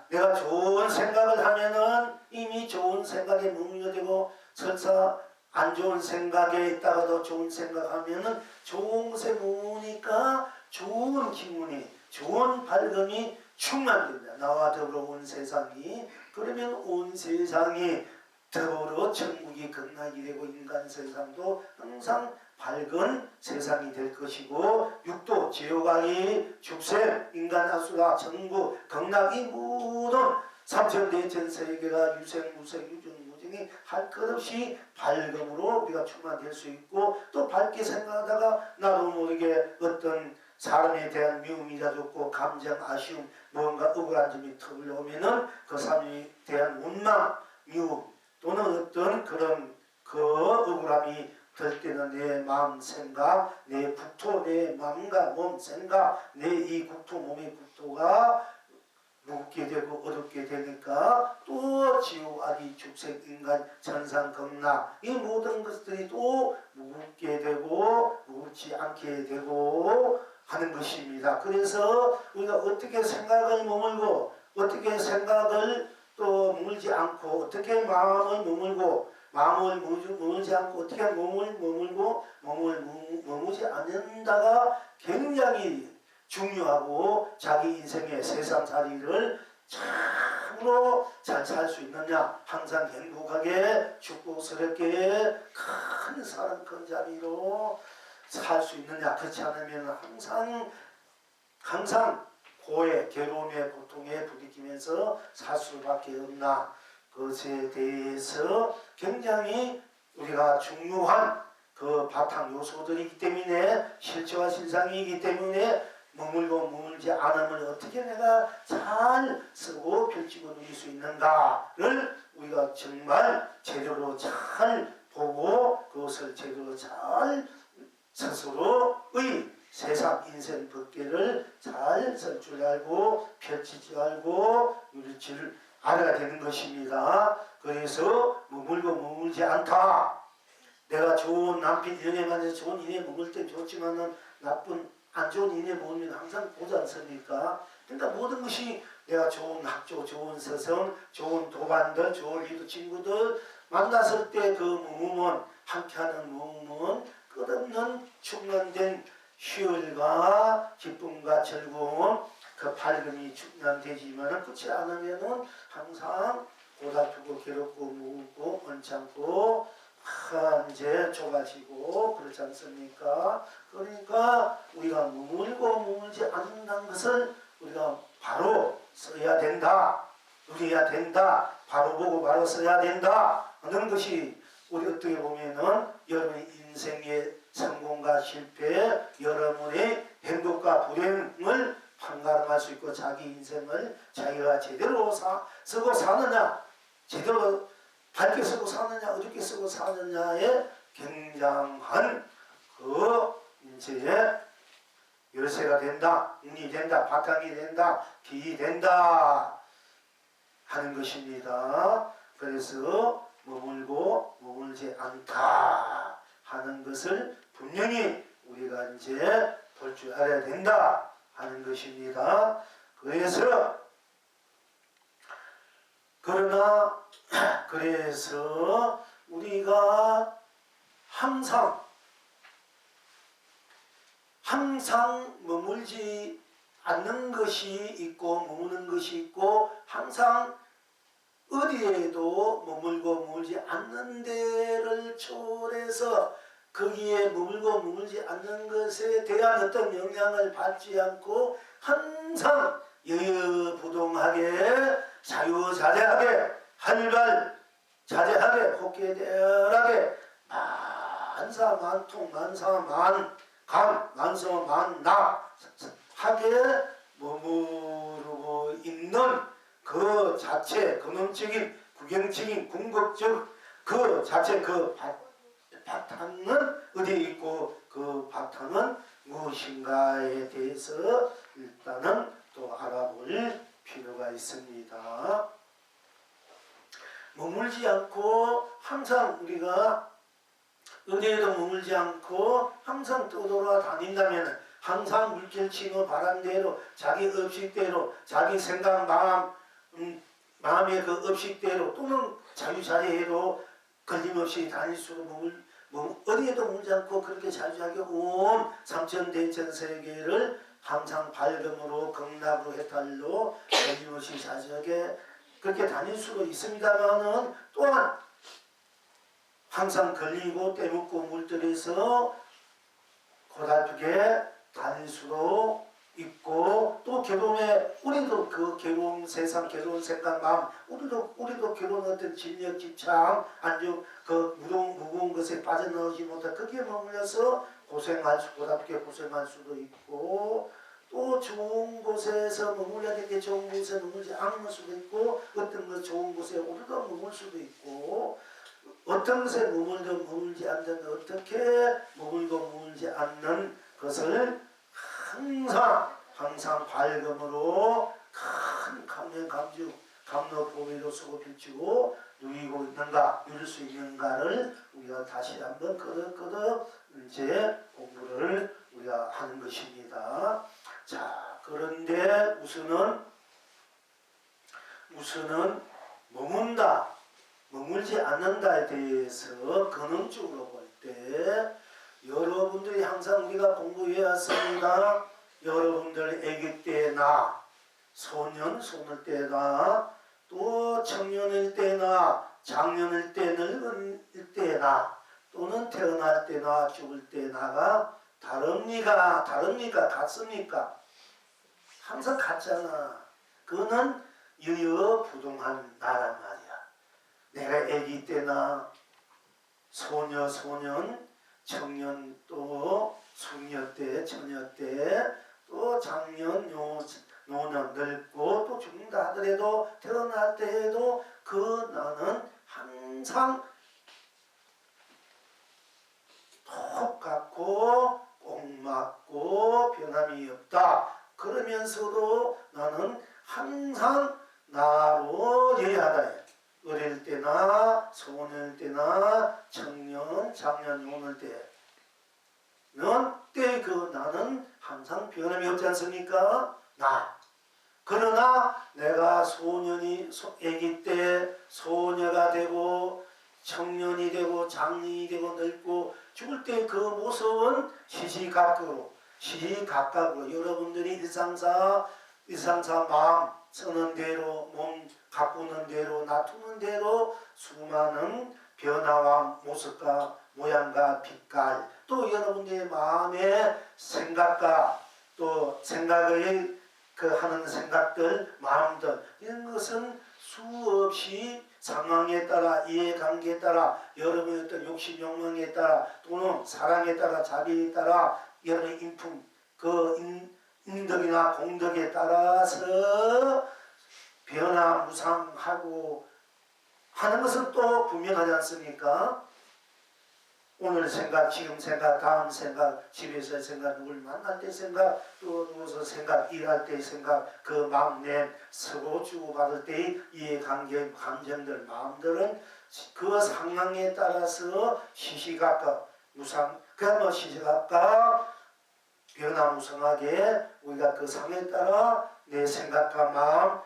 내가 좋은 생각을 하면은 이미 좋은 생각에 머물게 되고 설사 안 좋은 생각에 있다가도 좋은 생각하면은 좋은 곳에 모으니까 좋은 기운이 좋은 밝음이 충만됩니다. 나와 더불어 온 세상이 그러면 온 세상이 더불어 천국이 극락이 되고 인간 세상도 항상 밝은 세상이 될 것이고 육도 지옥아기 축생 인간 하수가 천국 극락이 모든 삼천대천 세계가 유생 무생 유중 무증이 할 것 없이 밝음으로 우리가 충만될 수 있고 또 밝게 생각하다가 나도 모르게 어떤 사람에 대한 미움이라 좋고 감정 아쉬움 뭔가 억울한 점이 털려오면은 그 사람에 대한 원망 미움 또는 어떤 그런 그 억울함이 들 때는 내 마음 생각 내 국토 내 마음과 몸 생각 내 이 국토 몸의 국토가 무겁게 되고 어렵게 되니까 또 지옥 아기 축생 인간 천상 극락 이 모든 것들이 또 무겁게 되고 무겁지 않게 되고 하는 것입니다. 그래서 우리가 어떻게 생각을 머물고 어떻게 생각을 또 머물지 않고 어떻게 마음을 머물고 마음을 머물지 않고 어떻게 몸을 머물지 않는다가 굉장히 중요하고 자기 인생의 세상살이를 참으로 잘 살 수 있느냐 항상 행복하게 축복스럽게 큰 사람 큰 자리로 살 수 있느냐 그렇지 않으면 항상 고해 괴로움에 고통에 부딪히면서 살 수밖에 없나 그것에 대해서 굉장히 우리가 중요한 그 바탕 요소들이기 때문에 실체와 실상이기 때문에 머물지 않으면 어떻게 내가 잘 쓰고 펼치고 누릴 수 있는가를 우리가 정말 제대로 잘 보고 그것을 제대로 잘 스스로의 세상 인생 법계를 잘 쓸 줄 알고 펼칠 줄 알고 누릴 줄 알아야 되는 것입니다. 그래서 머물지 않다. 내가 좋은 남편 연애 만나서 좋은 인연에 머물 때 좋지만은 나쁜 안 좋은 인연에 머물면 항상 보지 않습니까? 그러니까 모든 것이 내가 좋은 학교, 좋은 서성, 좋은 도반들, 좋은 리더 친구들 만났을 때 그 모험은 함께하는 모험은 끝없는 충만된 희열과 기쁨과 즐거움 그 밝음이 충만되지만 그렇지 않으면은 항상 고달프고 괴롭고 무겁고 언짢고 이제 좁아지고 그렇지 않습니까? 그러니까 우리가 머물지 않는다는 것을 우리가 바로 써야 된다. 누려야 된다. 바로 보고 바로 써야 된다. 하는 것이 우리 어떻게 보면은 여러분의 인생의 성공과 실패, 여러분의 행복과 불행을 판가름할 수 있고 자기 인생을 자기가 제대로 쓰고 사느냐, 제대로 밝게 쓰고 사느냐, 어둡게 쓰고 사느냐에 굉장한 그 이제 열쇠가 된다, 운이 된다, 바탕이 된다, 길이 된다 하는 것입니다. 그래서 머물고 머물지 않다 하는 것을 분명히 우리가 이제 볼 줄 알아야 된다 하는 것입니다. 그래서 우리가 항상 머물지 않는 것이 있고 머무는 것이 있고 항상 어디에도 머물고 머물지 않는 데를 초월해서 거기에 머물고 머물지 않는 것에 대한 어떤 영향을 받지 않고 항상 여유부동하게 자유자재하게 활발자재하게 혹계대열하게 만사만통 만사만감 만서만나 하게 머무르고 있는 그 자체 근원적인 구경적인 궁극적 그 자체 그 바탕은 어디에 있고 그 바탕은 무엇인가에 대해서 일단은 또 알아볼 필요가 있습니다. 머물지 않고 항상 우리가 어디에도 머물지 않고 항상 떠돌아다닌다면 항상 물결치고 바람대로 자기 의식대로 자기 생각 마음의 그 의식대로 또는 자유자재로 걸림없이 다닐 수도 어디에도 머물지 않고 그렇게 자유자재하게 온 삼천대천세계를 항상 밝음으로 극락으로 해탈로 걸림없이 자유자재하게 그렇게 다닐 수도 있습니다만은 또한 항상 걸리고 때묻고 물들여서 고달프게 다닐 수도 있고 또 괴로움에 우리도 그 괴로운 세상 괴로운 생각 마음 우리도 괴로운 어떤 진력 집착 안주 그 무거운 것에 빠져나오지 못해 거기에 머물러서 고답게 고생할 수도 있고 또 좋은 곳에서 머물러야 되는데 좋은 곳에 머물지 않을 수도 있고 어떤 것 좋은 곳에 우리도 머물 수도 있고 어떤 것에 머물든 머물지 않든 어떻게 머물고 머물지 않는 것을 항상 밝음으로 큰 감로 보배로 쓰고 비추고 누리고 있는가 누릴 수 있는가를 우리가 다시 한번 거듭 이제 공부를 우리가 하는 것입니다. 자, 그런데 우선은 머물지 않는다에 대해서 근원적으로 볼 때 여러분들이 항상 우리가 공부해왔습니다. 여러분들 아기 때나 소년 때나 또 청년일 때나 장년일 때 늙은 때나 또는 태어날 때나 죽을 때나가 다릅니까? 같습니까? 항상 같잖아. 그거는 여여부동한 나란 말이야. 내가 아기 때나 소년, 청년 또 숙녀 때, 처녀 때, 또 장년, 노년 늙고 또 죽는다 하더라도 태어날 때에도 그 나는 항상 똑같고 꼭 맞고 변함이 없다. 그러면서도 나는 항상 나로 예하다. 어릴 때나 소년일 때나 청년, 장년, 노년 때는 나는 항상 변함이 없지 않습니까? 그러나 내가 아기 때 소녀가 되고 청년이 되고 장년이 되고 늙고 죽을 때 그 모습은 시시각각으로 여러분들이 일상사 마음 쓰는 대로 몸 가꾸는 대로 놔두는 대로 수많은 변화와 모습과 모양과 빛깔 또 여러분들의 마음의 생각과 또 생각의 하는 생각들 마음들 이런 것은 수없이 상황에 따라 이해관계에 따라 여러분의 어떤 욕심 욕망에 따라 또는 사랑에 따라 자비에 따라 여러분의 인품 인덕이나 공덕에 따라서 변화무상하고 하는 것은 또 분명하지 않습니까? 오늘 생각, 지금 생각, 다음 생각, 집에서 생각, 누굴 만날 때 생각, 또 누워서 생각, 일할 때 생각, 그 마음내 서로 주고받을 때의 이해관계, 감정들, 마음들은 그 상황에 따라서 시시각각 그야말로 시시각각 변화무쌍하게 우리가 그 상황에 따라 내 생각과 마음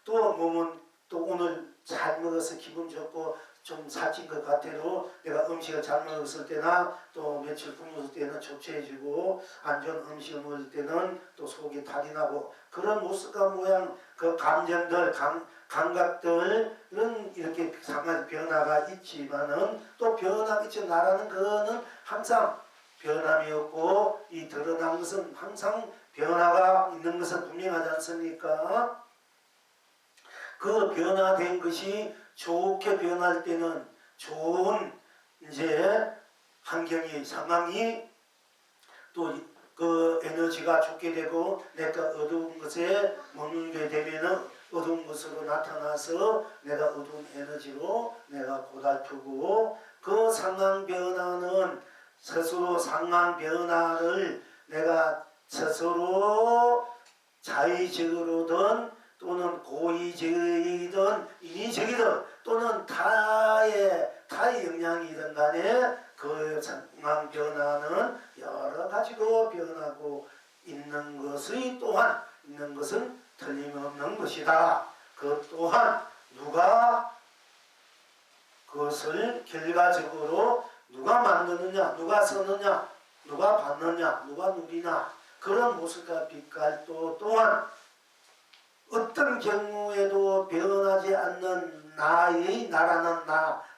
또 몸은 또 오늘 잘 먹어서 기분 좋고 좀 살찐 것 같아도 내가 음식을 잘 먹었을 때나 또 며칠 굶었을 때는 초췌해지고 안 좋은 음식을 먹을 때는 또 속이 탈이 나고 그런 모습과 모양 그 감정들 감각들은 이렇게 상당히 변화가 있지만은 또 변화가 있지 나라는 거는 항상 변함이 없고 이 드러난 것은 항상 변화가 있는 것은 분명하지 않습니까? 그 변화된 것이 좋게 변할 때는 좋은 이제 환경이 상황이 또 그 에너지가 좋게 되고 내가 어두운 것에 머물게 되면은 어두운 것으로 나타나서 내가 어두운 에너지로 내가 고달프고 그 상황 변화는 스스로 상황 변화를 내가 스스로 자의적으로든 또는 고의적이든 인위적이든 또는 타의 영향이든 간에 그 상황 변화는 여러 가지로 변하고 있는 것은 틀림없는 것이다. 그 또한 누가 그것을 결과적으로 누가 만드느냐, 누가 쓰느냐, 누가 받느냐, 누가 누리냐 그런 모습과 빛깔도 또한 어떤 경우에도 변하지 않는 나라는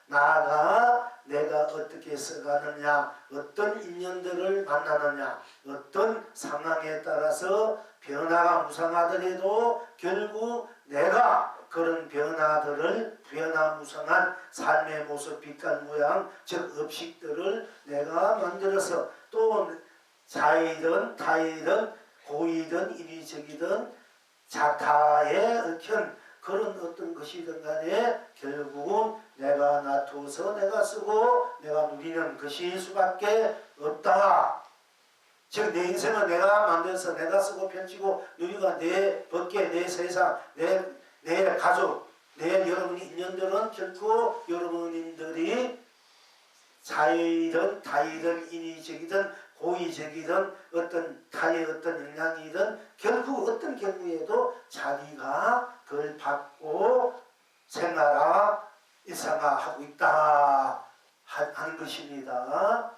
나가 내가 어떻게 써가느냐, 어떤 인연들을 만나느냐, 어떤 상황에 따라서 변화가 무상하더라도 결국 내가 그런 변화들을 변화무쌍한 삶의 모습, 빛깔, 모양, 즉 업식들을 내가 만들어서 또 자의든 타의든 고의든 인위적이든 자타에 얽힌 그런 어떤 것이든 간에 결국은 내가 놔두어서 내가 쓰고 내가 누리는 것일 수밖에 없다. 즉 내 인생은 내가 만들어서 내가 쓰고 펼치고 누리가 내 법계, 내 세상, 내 가족, 여러분의 인연들은 결코 여러분들이 자의든 타의든 인위적이든 고의적이든 어떤 타의 어떤 영향이든 결국 어떤 경우에도 자기가 그걸 받고 일상화하고 있다 하는 것입니다.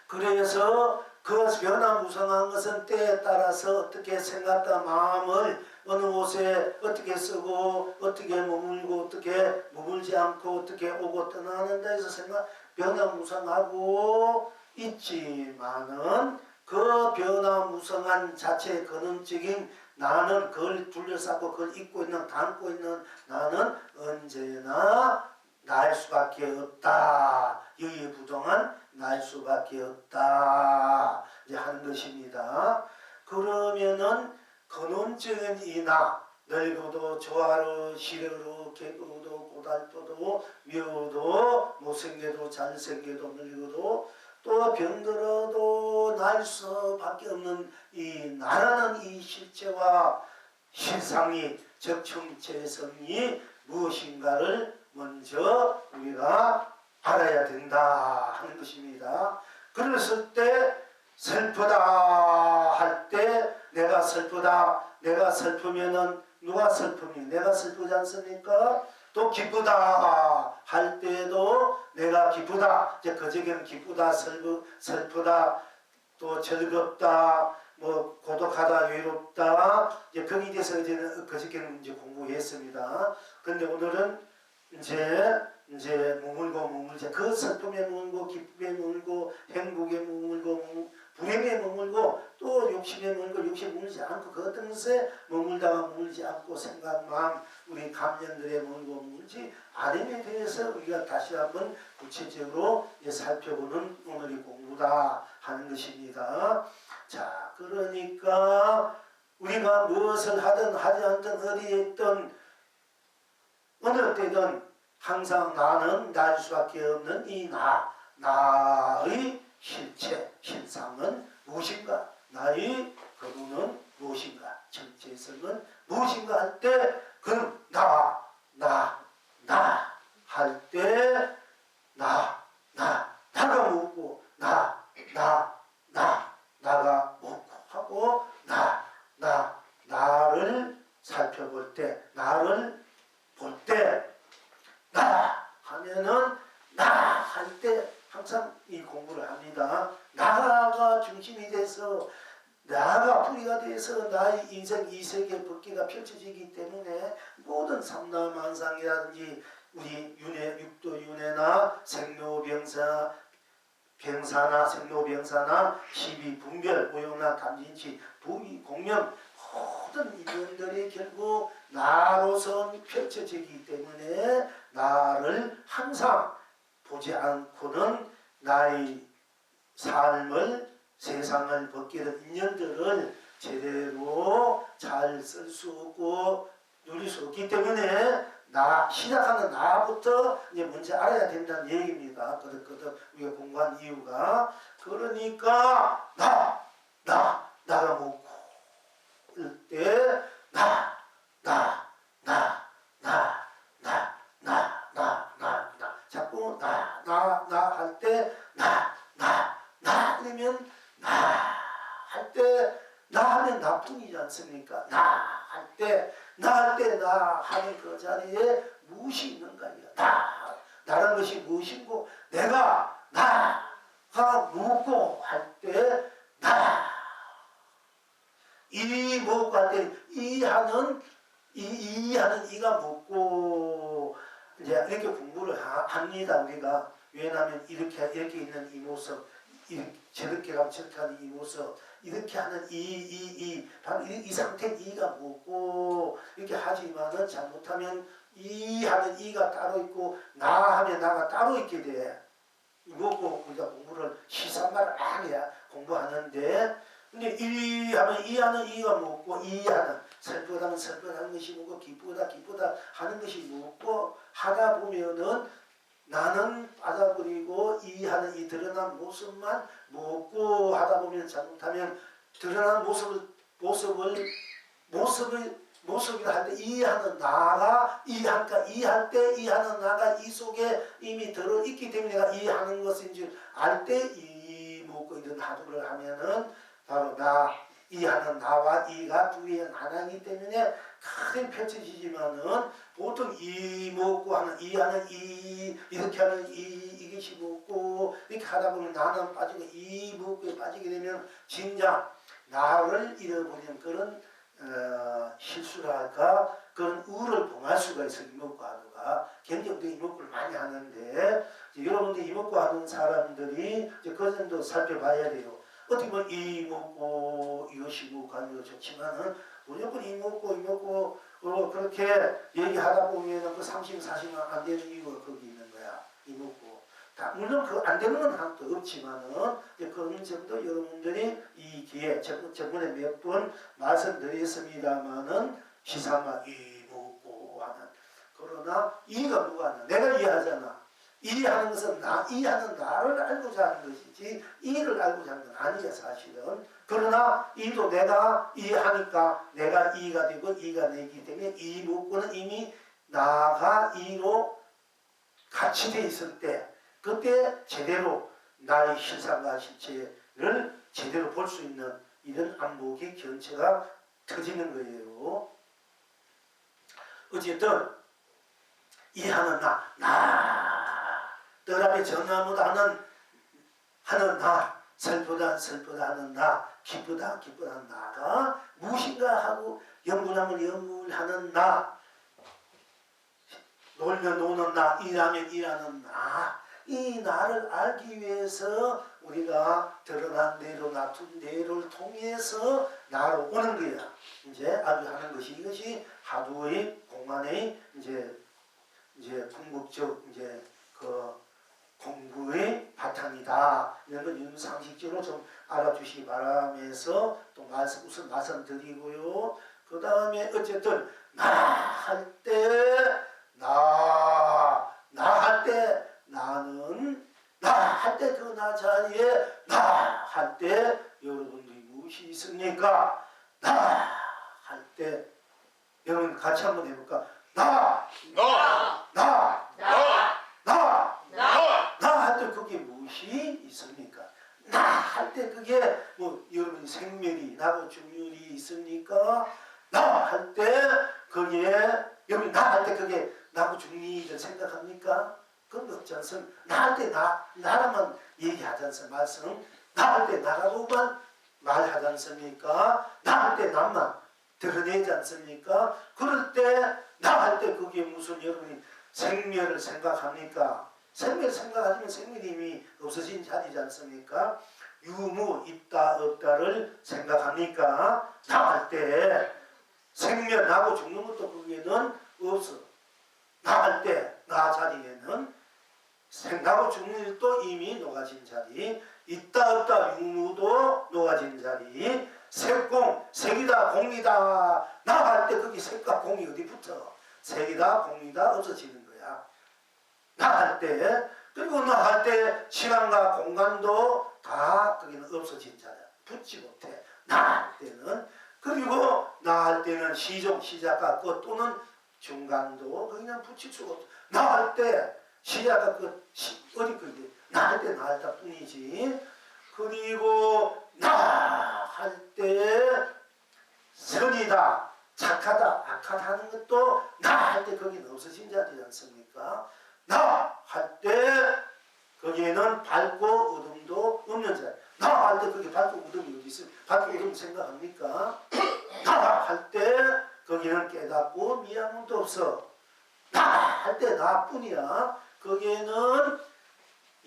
그래서 그 변화무쌍한 것은 때에 따라서 어떻게 생각과 마음을 어느 곳에 어떻게 쓰고 어떻게 머물고 어떻게 머물지 않고 어떻게 오고 떠나는 데서 변화무쌍하고 있지만은 그 변화무쌍한 자체의 근원적인 나는 그걸 둘러싸고 그걸 입고 있는 담고 있는 나는 언제나 날 수밖에 없다. 유유부동한 날 수밖에 없다. 이제 하는 것입니다. 그러면은 근원적인 이 나, 늙어도 조화로 시려로 개고도 고달프도 미워도 못생겨도 잘생겨도 늙어도 또 병들어도 날 수밖에 없는 이 나라는 이 실체와 실상이 즉 정체성이 무엇인가를 먼저 우리가 알아야 된다 하는 것입니다. 그랬을 때 슬프다 할 때 내가 슬프면은 누가 슬픔이 내가 슬프지 않습니까? 또 기쁘다 할 때도 내가 기쁘다 이제 그저께는 기쁘다 슬프다 또 즐겁다 뭐 고독하다 외롭다 이제 거기에 대해서 이제는 그저께는 이제 공부했습니다. 근데 오늘은 이제 머물고 그 슬픔에 머물고 기쁨에 머물고 행복에 머물고 불행에 머물고 또 욕심에 머물고 욕심에 머물지 않고 그 어떤 것에 머물다가 머물지 않고 생각 마음 우리 감정들에 머물지 않음에 대해서 우리가 다시 한번 구체적으로 살펴보는 오늘의 공부다 하는 것입니다. 자, 그러니까 우리가 무엇을 하든 하지 않든 어디에 있든 어느 때든 항상 나는 날 수밖에 없는 이 나의 실체, 실상은 무엇인가? 나의 근원은 무엇인가? 정체성은 무엇인가 할 때 그 나 나를 볼 때 나 하면은 나 할 때 항상 이 공부를 합니다. 나가 중심이 돼서 나가 뿌리가 돼서 나의 인생 이 세계 법계가 펼쳐지기 때문에 모든 삼라만상이라든지 우리 윤회, 육도윤회나 생로병사 병사나 생로병사나 시비분별, 오용나 담진치, 부위, 공명 모든 이변들이 결국 나로서 펼쳐지기 때문에 나를 항상 보지 않고는 나의 삶을 세상을 벗기는 인연들을 제대로 잘 쓸 수 없고 누릴 수 없기 때문에 나 시작하는 나부터 이제 먼저 알아야 된다는 얘기입니다. 거듭거듭 우리가 공부한 이유가 그러니까 나가 먹고 때 자꾸 나 할 때 그러면 할 때 나 하면 나뿐이지 않습니까? 나 할 때 나 하는 그 자리에 무엇이 있는가? 나라는 것이 무엇이고 내가 나가 묻고 할 때 이 먹고 할 때 이하는 이가 먹고 이제 이렇게 공부를 합니다. 우리가 왜냐하면 이렇게 있는 이 모습 저렇게 가면 저렇게 하는 이 모습 이렇게 하는 바로 이 상태 이가 먹고 이렇게 하지만은 잘못하면 이 하는 이가 따로 있고 나 하면 나가 따로 있게 돼. 먹고 우리가 공부를 시산말을 막 해야 공부하는데 근데 이 하면 이 하는 이가 먹고 이 하는 슬프다면 슬프다는 것이 먹고 기쁘다 하는 것이 먹고 하다 보면은 나는 빠져버리고 이 하는 이 드러난 모습만 먹고 하다 보면 잘못하면 드러난 모습이라 할 때 이 하는 나가 이 할 때 이 하는 나가 이 속에 이미 들어 있기 때문에 내가 이 하는 것인 줄 알 때 이 먹고 이런 하두를 하면은 바로 이 하는 나와 이가 둘이 하나이기 때문에 크게 펼쳐지지만은 보통 이 먹고 하는 이 하는 이 이렇게 하는 이것이 먹고 이렇게 하다 보면 나는 빠지고 이 먹고에 빠지게 되면 진짜 나를 잃어버리는 그런 실수를 할까 그런 우를 범할 수가 있어요. 이목구 하두가 굉장히 이목구를 많이 하는데 여러분들 이목구 하는 사람들이 이제 그 점도 살펴봐야 돼요. 어떻게 보면 이목구 이것이 먹고 하는 거 좋지만은 무조건 이목구 그렇게 얘기하다 보면 그 30, 40만 안 되는 이유가 거기 있는 거야. 이목구 물론 그 안 되는 건 하나도 없지만은 그런 점도 여러분들이 이 기회 저번에 몇 번 말씀드렸습니다만은 시사만 이목구 하는 그러나 이가 뭐가 하나 내가 이해하잖아. 이해하는 것은 이해하는 나를 알고자 하는 것이지 이를 알고자 하는 건 아니야 사실은. 그러나 이도 내가 이해하니까 내가 이가 되고 이가 되기 때문에 이 목구는 이미 나가 이로 같이 돼 있을 때 그때 제대로 나의 실상과 실체를 제대로 볼 수 있는 이런 안목의 견체가 터지는 거예요. 어쨌든 이해하는 뜰 앞에 전화무다는 하는 나, 슬프다 하는 나, 기쁘다 하는 나가 무엇인가 하고 연분하는 나, 놀면 노는 나, 일하면 일하는 나, 이 나를 알기 위해서 우리가 드러난 대로 놔둔 대로를 통해서 나로 오는 거야. 이제 하는 것이 이것이 하두의 공안의 이제 궁극적 그 공부의 바탕이다. 이런 건 상식적으로 좀 알아주시기 바라면서 또 우선 말씀드리고요. 그 다음에 어쨌든 나 할 때 나는 나 할 때 그 나 자리에 나 할 때 여러분들이 무엇이 있습니까? 나 할 때 여러분 같이 한번 해볼까? 나 할 때 그게 무엇이 있습니까? 나 할 때 그게 뭐 여러분 생멸이 나고 중멸이 있습니까? 나 할 때 그게 여러분 나 할 때 그게 나하고 중리를 생각합니까? 그건 없지 않습니까? 나 할 때 나라만 얘기하지 않습니까? 말씀 나 할 때 나라고만 말하지 않습니까? 나 할 때 나만 드러내지 않습니까? 그럴 때 나 할 때 그게 무슨 여러분이 생멸을 생각합니까? 생멸 생각하시면 생명이 이미 없어진 자리지 않습니까? 유무 있다 없다를 생각합니까? 나 할 때 생멸 나고 죽는 것도 거기에는 없어. 나 할 때 나 자리에는 생나고 죽는 일도 이미 녹아진 자리, 있다 없다 유무도 녹아진 자리, 색공 색이다 공이다 나 할 때 거기 색과 공이 어디 붙어? 색이다 공이다 없어지는 거야. 나 할 때 그리고 나 할 때 시간과 공간도 다 거기는 없어진 자리야. 붙지 못해. 나 할 때는 그리고 나 할 때는 시종 시작과 끝 또는 중간도 거기는 붙일 수가 없어. 나 할 때 시작과 끝 어디 그게 나 할 때 나 할 뿐이지. 그리고 나 할 때 선이다 착하다 악하다 하는 것도 나 할 때 거기는 없어진 자리지 않습니까? 나 할 때 거기에는 밝고 어둠도 없는 자리. 나 할 때 거기 밝고 어둠이 어디 있어요? 밝고 어둠 생각합니까? 나 할 때 거기는 깨닫고 미움도 없어. 나 할 때 나뿐이야. 거기에는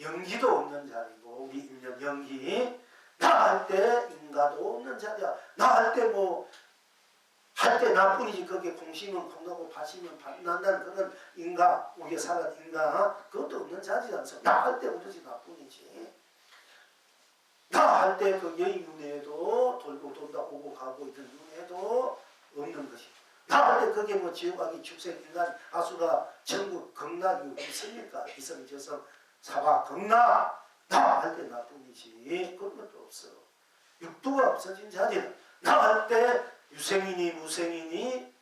연기도 없는 자리고 우리 인연 연기. 나 할 때 인가도 없는 자리야. 나 할 때 뭐 할 때 나뿐이지 거기에 공심은 공나고 파시면 난다는 그런 인가 우리가 살아간 인가 그것도 없는 자리지 않습니까? 나 할 때 오로지 나뿐이지. 나 할 때 그 여인 윤회도 돌고 돈다 오고 가고 있는 윤회도 없는 것이. 나 할 때 그게 뭐 지옥하기 축생 인간 아수라 천국 극락이 있습니까? 이성 저성 사바 극락 나 할 때 나뿐이지 그런 것도 없어. 육도가 없어진 자리다. 나 할 때 유생이니 무생이니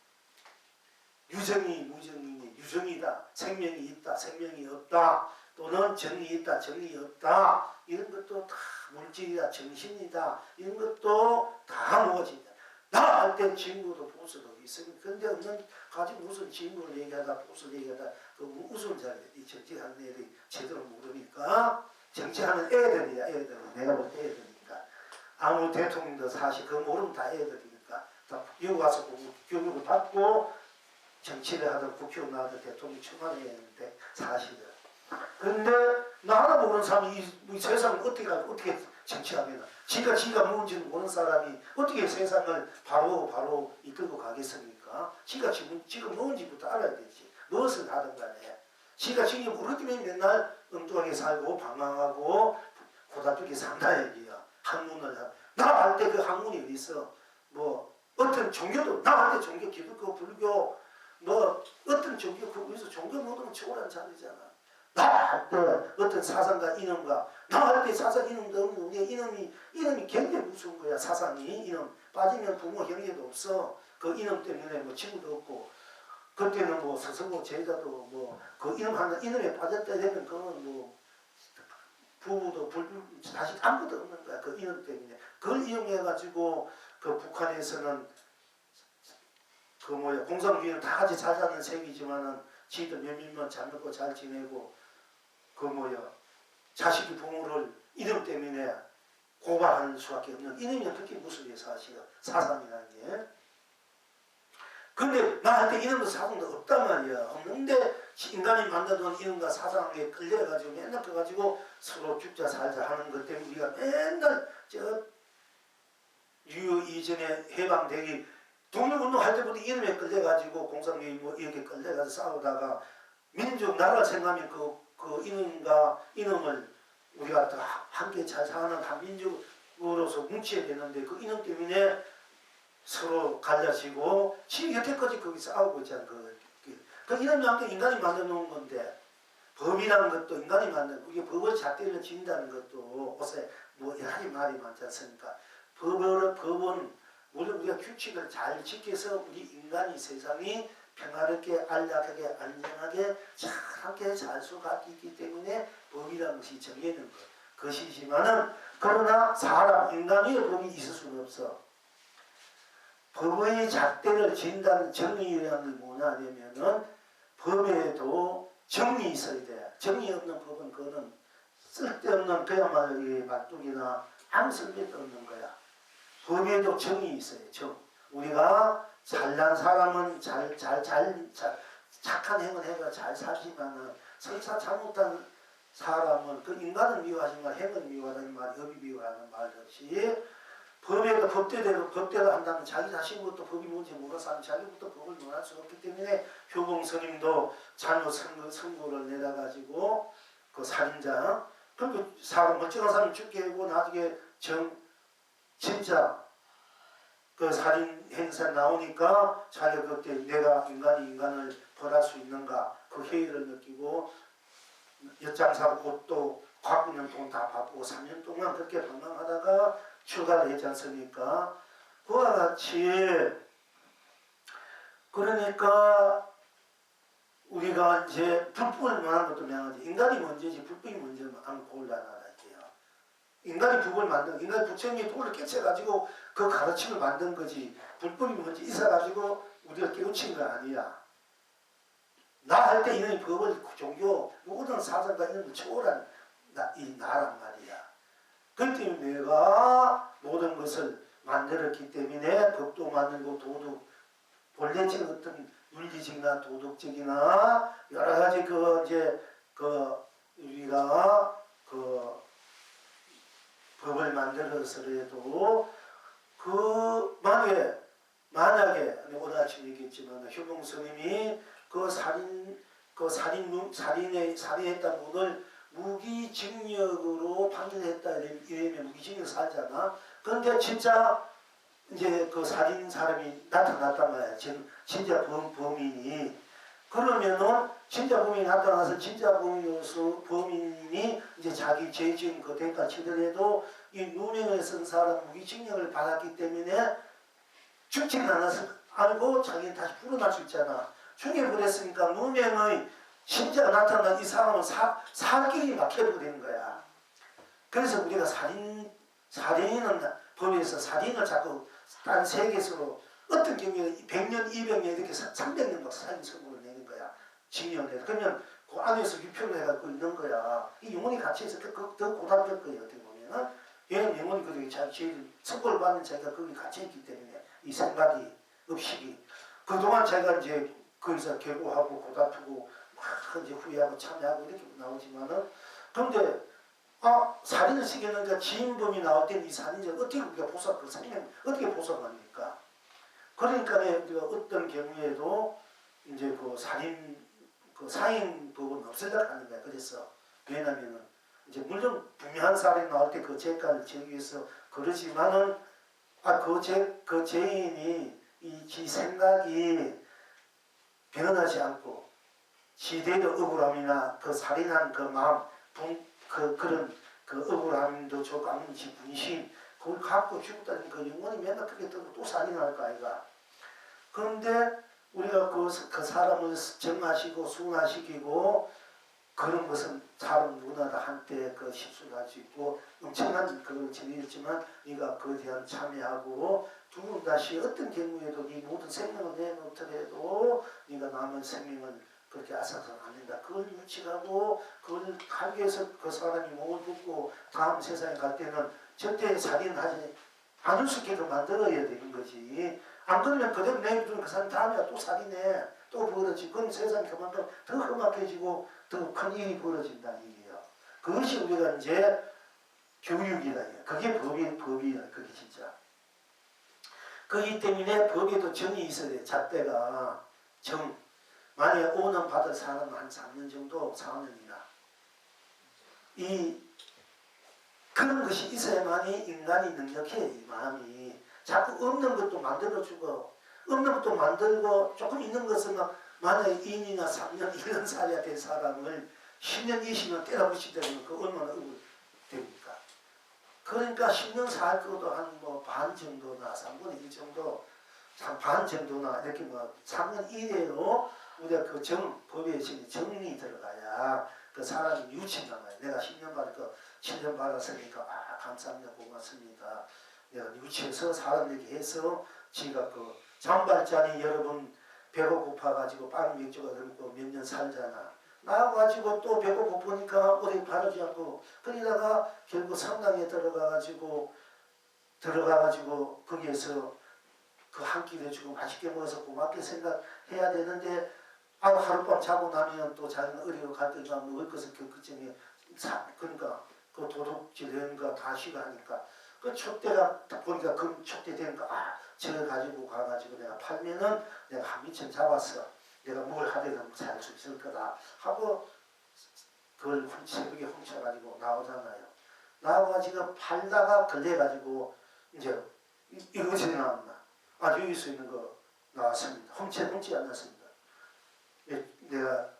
유정이 무정이니 유정이다 생명이 있다 생명이 없다 또는 정이 있다 정이 없다 이런 것도 다 물질이다 정신이다 이런 것도 다 무엇이다. 나 할 때 진부도 보수도 있으면 근데 없는 가지고 무슨 진부를 얘기하다 보수를 얘기하다 그 무슨 자리에 이 정치하는 애들이 제대로 모르니까 정치하는 애들이야 애들 내가 볼 때 애들이니까 아무 대통령도 사실 그거 모르면 다 애들이니까 다 여기 와서 교육을 받고 정치를 하든 국회의원 나와도 대통령 청와대에 있는데 사실은 근데 나나 모르는 사람이 이 세상을 어떻게 정치하면 지가 뭔지는 모르는 사람이 어떻게 세상을 바로 이끌고 가겠습니까? 지가 지금 뭔지부터 알아야 되지. 무엇을 하든 간에 지가 지금 모르기면 맨날 엉뚱하게 살고 방황하고 고다투게 산다 얘기야. 학문을 나 할 때 그 학문이 어디 있어? 뭐 어떤 종교도 나 할 때 종교 기독교 불교 뭐 어떤 종교 거기서 종교 모두는 초월한 자리잖아. 나 할 때 어떤 사상가 이념가 나 할 때 사상 이념도 없는 우리가 이념이 굉장히 무서운 거야. 사상이 이념 빠지면 부모 형제도 없어. 그 이념 때문에 뭐 친구도 없고 그때는 뭐 스승고 제자도 뭐 그 이념 하나 이념에 빠졌다 되면 그건 뭐 부부도 다시 아무것도 없는 거야. 그 이념 때문에 그걸 이용해 가지고 그 북한에서는 그 뭐야 공산주의는 다 같이 잘 사는 세계지만은 지들 몇몇만 잘 먹고 잘 지내고 그 뭐야 자식이 부모를 이념 때문에 고발하는 수밖에 없는 이념이 어떻게 무슨 사실이야 사상이라는 게. 근데 나한테 이념도 사상도 없단 말이야. 없는데 인간이 만나던 이념과 사상에 끌려가지고 맨날 그가지고 서로 죽자 살자 하는 것 때문에 우리가 맨날 저 유효 이전에 해방되기 독립운동 할 때부터 이념에 끌려가지고 공산주의 뭐 이렇게 끌려가서 싸우다가 민족 나라 생각하면 그 이념을 우리가 함께 잘 사는 한민족으로서 뭉쳐야 되는데 그 이념 때문에 서로 갈라지고 지금 여태까지 거기 싸우고 있잖아. 그 이념이란 게 인간이 만들어 놓은 건데 법이라는 것도 인간이 만든 우리 법을 잣대를 지닌다는 것도 옷에 뭐 여러 가지 말이 많지 않습니까? 법은 물론 우리가 규칙을 잘 지켜서 우리 인간이 세상이 평화롭게 안락하게 안전하게 잘 함께 살 수가 있기 때문에 법이라는 것이 정해진 것이지만은 그러나 사람 인간의 법이 있을 수는 없어. 법의 잣대를 진다는 정의라는 게 뭐냐면은 법에도 정이 있어야 돼. 정이 없는 법은 그거는 쓸데없는 그야말로 이 말뚝이나 아무 쓸데도 없는 거야. 법에도 정이 있어요. 정. 우리가 잘난 사람은 착한 행을 해가 잘 살지만은 설사 잘못한 사람은 그 인간을 미워하지만 행을 미워하는 말, 법이 미워하는 말듯이 법에도 법대로 한다면 자기 자신부터 법이 뭔지 모르서 자기부터 법을 논할 수 없기 때문에 효봉 스님도 잘못 선고를 내다가지고 그 살인자 그 사람 멀쩡한 사람 죽게 하고 나중에 진짜 그 살인 행사 나오니까 자기가 그때 내가 인간을 벌할 수 있는가 그 회의를 느끼고 엿장사고 옷도 갖고 있는 돈 다 바꾸고 3년 동안 그렇게 방황하다가 출가를 했지 않습니까? 그와 같이 그러니까 우리가 이제 불법을 말하는 것도 명하지 인간이 먼저지 불법이 먼저 안 곤란하다 이게요. 인간이 법을 만든 인간이 부처님이 돌을 깨쳐가지고 그 가르침을 만든 거지 불법이 먼저 있어가지고 우리가 깨우친 거 아니야. 나 할 때 이런 법을 종교 모든 사상과 이런 걸 초월한 이 나란 말이야. 그렇기 때문에 내가 모든 것을 만들었기 때문에 법도 만들고 도덕 본래적인 어떤 윤리적이나 도덕적이나 여러 가지 우리가 법을 만들어서라도 만약에 오늘 아침 얘기했지만 효봉 스님이 살인했던 분을 무기징역으로 판결했다 이러면 무기징역 살잖아. 그런데 진짜 이제 그 살인 사람이 나타났단 말이야. 진짜 범인이. 그러면은 진짜 범인이 나타나서 진짜 범인이 이제 자기 죄 지은 그 대가 치더라도 이 누명을 쓴 사람 무기징역을 받았기 때문에 죽지는 않아서 알고 자기는 다시 풀어날 수 있잖아. 죽여버렸으니까 누명의 진짜가 나타난 이 사람은 살 길이 막혀버리는 거야. 그래서 우리가 살인은 법에서 살인을 자꾸 딴 세계에서 어떤 경우에 100년, 200년 이렇게 300년 막 살인 선고를 내는 거야. 징역을 해서. 그러면 그 안에서 유표를 해갖고 있는 거야. 이 영혼이 같이 있어 더 고달플 거예요. 어떻게 보면은. 얘는 영혼이 그렇게 제일 선고를 받는 자기가 거기 갇혀 있기 때문에 이 생각이, 의식이. 그동안 자기가 이제 거기서 괴고하고 고달프고 막 이제 후회하고 참여하고 이렇게 나오지만은 그런데 살인을 시켰는데 지인범이 나올 때는 이 살인자 어떻게 우리가 그 생명 어떻게 보석합니까? 그러니까 우리가 어떤 경우에도 이제 그 사형법은 없애려고 하는 거야. 그래서 왜냐면은 이제 물론 분명한 살인 나올 때 그 죄가를 지기 위해서 그러지만은 그 죄인이 지 생각이 변하지 않고 지대의 억울함이나 그 살인한 그 마음 그런 억울함도 조금 분심 그걸 갖고 죽었다는 그 영혼이 맨날 그렇게 또 살인할 거 아이가. 그런데 우리가 그 사람을 정하시고 순화시키고 그런 것은 사람 누구나 다 한때 그 실수를 할 수 있고 엄청난 그걸 지냈지만 네가 그에 대한 참여하고 두 번 다시 어떤 경우에도 네 모든 생명을 내놓더라도 네가 남은 생명을 그렇게 앗아서는 안 된다. 그걸 유치하고 그걸 하기 위해서 그 사람이 몸을 붓고 다음 세상에 갈 때는 절대 살인하지 않을 수 있게 만들어야 되는 거지. 안 그러면 그대로 내버려두면 그 사람 다음에 또 살인해. 또 벌어지고 그럼 세상이 그만큼 더 험악해지고 더 큰 일이 벌어진다는 얘기예요. 그것이 우리가 이제 교육이다. 그게 법이야. 그게 진짜. 그렇기 때문에 법에도 정이 있어야 돼. 잣대가 정. 만약에 5년 받을 사람은 한 3년 정도 4년이나 그런 것이 있어야만이 인간이 능력해. 이 마음이 자꾸 없는 것도 만들어주고 없는 것도 만들고 조금 있는 것은 만약에 2년이나 3년 1년 살아야 될 사람을 10년 20년 때려부시다면 그 얼마나 억울됩니까? 그러니까 10년 살 것도 한 반 정도나 3분의 1 정도 반 정도나 이렇게 3년 이내로 우리가 그 법에 정리 들어가야 그 사람이 유치단 말이야. 내가 10년 받고 7년 받았으니까 감사합니다 고맙습니다. 내가 유치해서 사람에게 해서 지가 그 장발자니 여러분 배가 고파가지고 빵 맥주가 들고 몇 년 살잖아. 나와가지고 또 배가 고프니까 어디 바르지 않고 그러다가 결국 성당에 들어가가지고 거기에서 그 한 끼를 주고 맛있게 먹어서 고맙게 생각해야 되는데 하룻밤 자고 나면 또 자기가 어디로 갈 때가 먹을 것을 그쯤에 그러니까 그 도둑질하는가 다시가 하니까 그 촛대가 딱 보니까 그 촛대 되니까 저걸 가지고 가가지고 내가 팔면은 내가 한 미천 잡았어. 내가 뭘 하든 살 수 있을 거다 하고 그걸 새벽에 훔쳐가지고 나오잖아요. 나와가지고 팔다가 걸려가지고 이제 이거 어디서 나왔나? 여기서 있는 거 나왔습니다. 훔치 않았습니다. 내가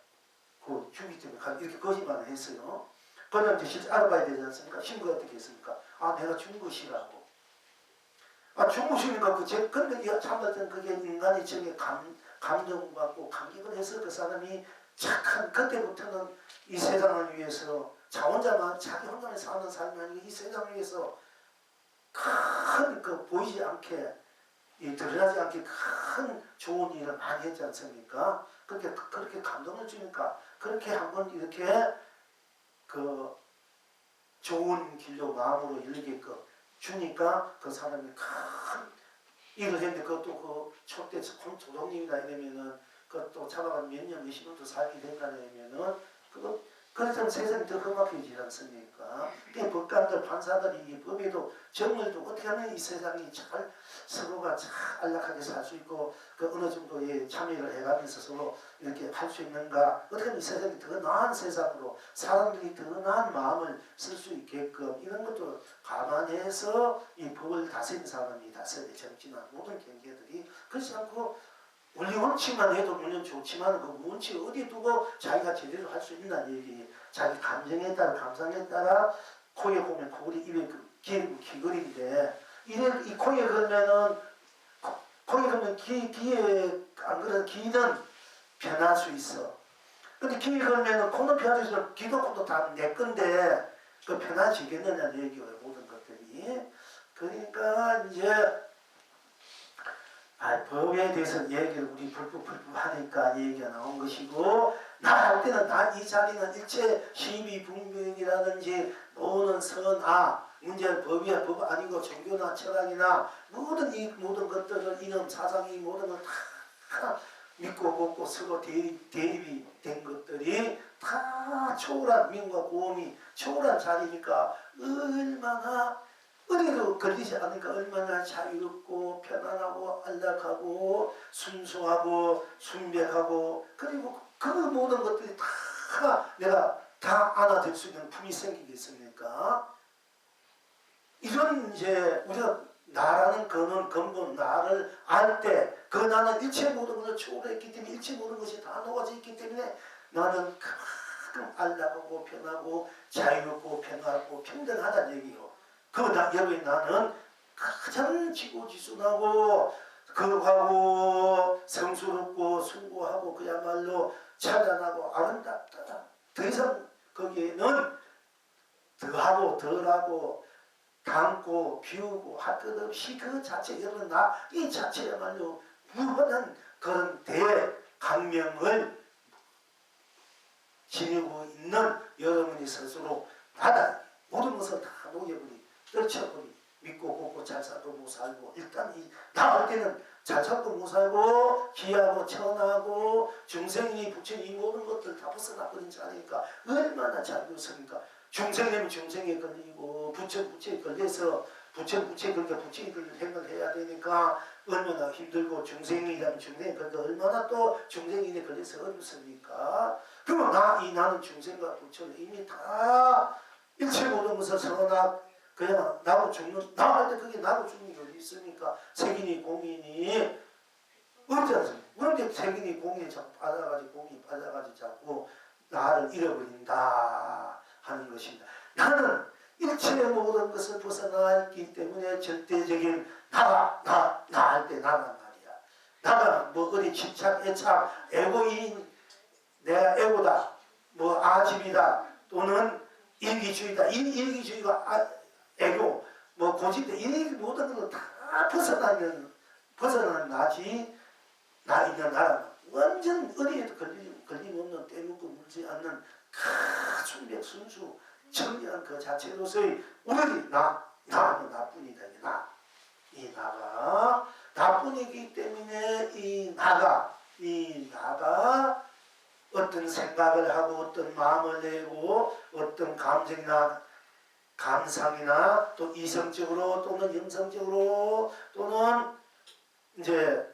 그 주기 때문에 이렇게 거짓말을 했어요. 그러면 이제 실제 알아봐야 되지 않습니까? 신부가 어떻게 했습니까? 내가 준 것이라고. 준 것이니까 근데 참았던 그게 인간의 정에 감동받고 감격을 해서 그 사람이 착한 그때부터는 이 세상을 위해서 자기 혼자만 사는 삶이 아니고 이 세상을 위해서 큰 보이지 않게 드러나지 않게 큰 좋은 일을 많이 했지 않습니까? 그렇게 감동을 주니까 그렇게 한번 이렇게 그 좋은 길로 마음으로 열리게끔 주니까 그 사람이 큰 일을 했는데 그것도 그 촛대 조동님이나 이러면은 그것도 잡아가 몇 년 몇십 년도 살게 된다 이러면은 그렇다면 세상이 더 험악해지지 않습니까? 법관들 판사들이 이 법에도 정을도 어떻게 하면 이 세상이 잘 서로가 잘 안락하게 살 수 있고 어느 정도의 참여를 해가면서 서로 이렇게 할 수 있는가, 어떻게 하면 이 세상이 더 나은 세상으로 사람들이 더 나은 마음을 쓸 수 있게끔 이런 것도 감안해서 이 법을 다스리는 사람이 다스려야 정치나 모든 경제들이 그렇지 않고 원리 원칙만 해도 물론 좋지만 그 원칙 어디에 두고 자기가 제대로 할 수 있나 얘기. 자기 감정에 따라 감상에 따라 코에 보면 코골이 입에 귀걸이인데 이 코에 걸면은 코에 걸면 귀에 안 그래도 귀는 변할 수 있어. 근데 귀에 걸면은 코는 변할 수 있어. 귀도 코도 다 내 건데 그 변화지겠느냐 얘기예요 모든 것들이. 그러니까 이제 법에 대해서 얘기를 우리 불법 하니까 얘기가 나온 것이고 나 할 때는 난 이 자리는 일체 시비 분별이라든지 노는 선악 문제는 법이야 법 아니고 종교나 철학이나 모든 것들을 이념 사상이 모든 걸 다 믿고 걷고 서로 대립이 된 것들이 다 초월한 명과 고음이 초월한 자리니까 얼마나 어디도 걸리지 않으니까 얼마나 자유롭고 편안하고 안락하고 순수하고 순백하고 그리고 그 모든 것들이 다 내가 다 안아들 수 있는 품이 생기겠습니까? 이런 이제 우리가 나라는 근본 나를 알 때 그 나는 일체 모든 것을 초월했기 때문에 일체 모든 것이 다 녹아져 있기 때문에 나는 그만큼 안락하고 편하고 자유롭고 편하고 평등하다는 얘기요. 여러분 나는 가장 지고지순하고 거룩하고 성스럽고 숭고하고 그야말로 찬란하고 아름답다. 더 이상 거기에는 더하고 덜하고 담고 비우고 할 것 없이 그 자체 여러분 나 이 자체야말로 무한한 그런 대강명을 지니고 있는 여러분이 스스로 나다 모든 것을 다 녹여버리 떨쳐버리 믿고 걷고 잘 살고 못 살고 일단 나 할 때는 잘 살고 못 살고 귀하고 천하고 중생이 부처님 이 모든 것들 다 벗어나버린 자니까 얼마나 자유스럽습니까? 중생이면 중생에 걸리고 부처에 걸려서 부처에 걸려 부처에 걸려 생각해야 되니까 얼마나 힘들고 중생이라면 중생에 걸려 얼마나 또 중생인에 걸려서 어렵습니까? 그럼 나는 중생과 부처를 이미 다 일체 모든 것을 선악 그냥 나로 죽는 나 할 때 그게 나로 죽는 게 어디 있습니까? 색인이 공인이 어디 않습니까? 그런데 색인이 공인이 자꾸 빠져가지고 공이 빠져가지고 자꾸 나를 잃어버린다 하는 것입니다. 나는 일체의 모든 것을 벗어나 있기 때문에 절대적인 나 할 때 나란 말이야. 나가 뭐 어디 집착, 애착, 에고인 내가 에고다 뭐 아집이다 또는 일기주의다 일기주의가 애교 뭐 고집다 이 모든 걸 다 벗어나는 벗어나는 나지 나 있는 나라 완전 어디에도 걸림없는 때묻고 물지 않는 순백 순수 청량한 그 자체로서의 우리 나는 나뿐이다. 이 나가 나뿐이기 때문에 이 나가 어떤 생각을 하고 어떤 마음을 내고 어떤 감정이나 감상이나 또 이성적으로 또는 영성적으로 또는 이제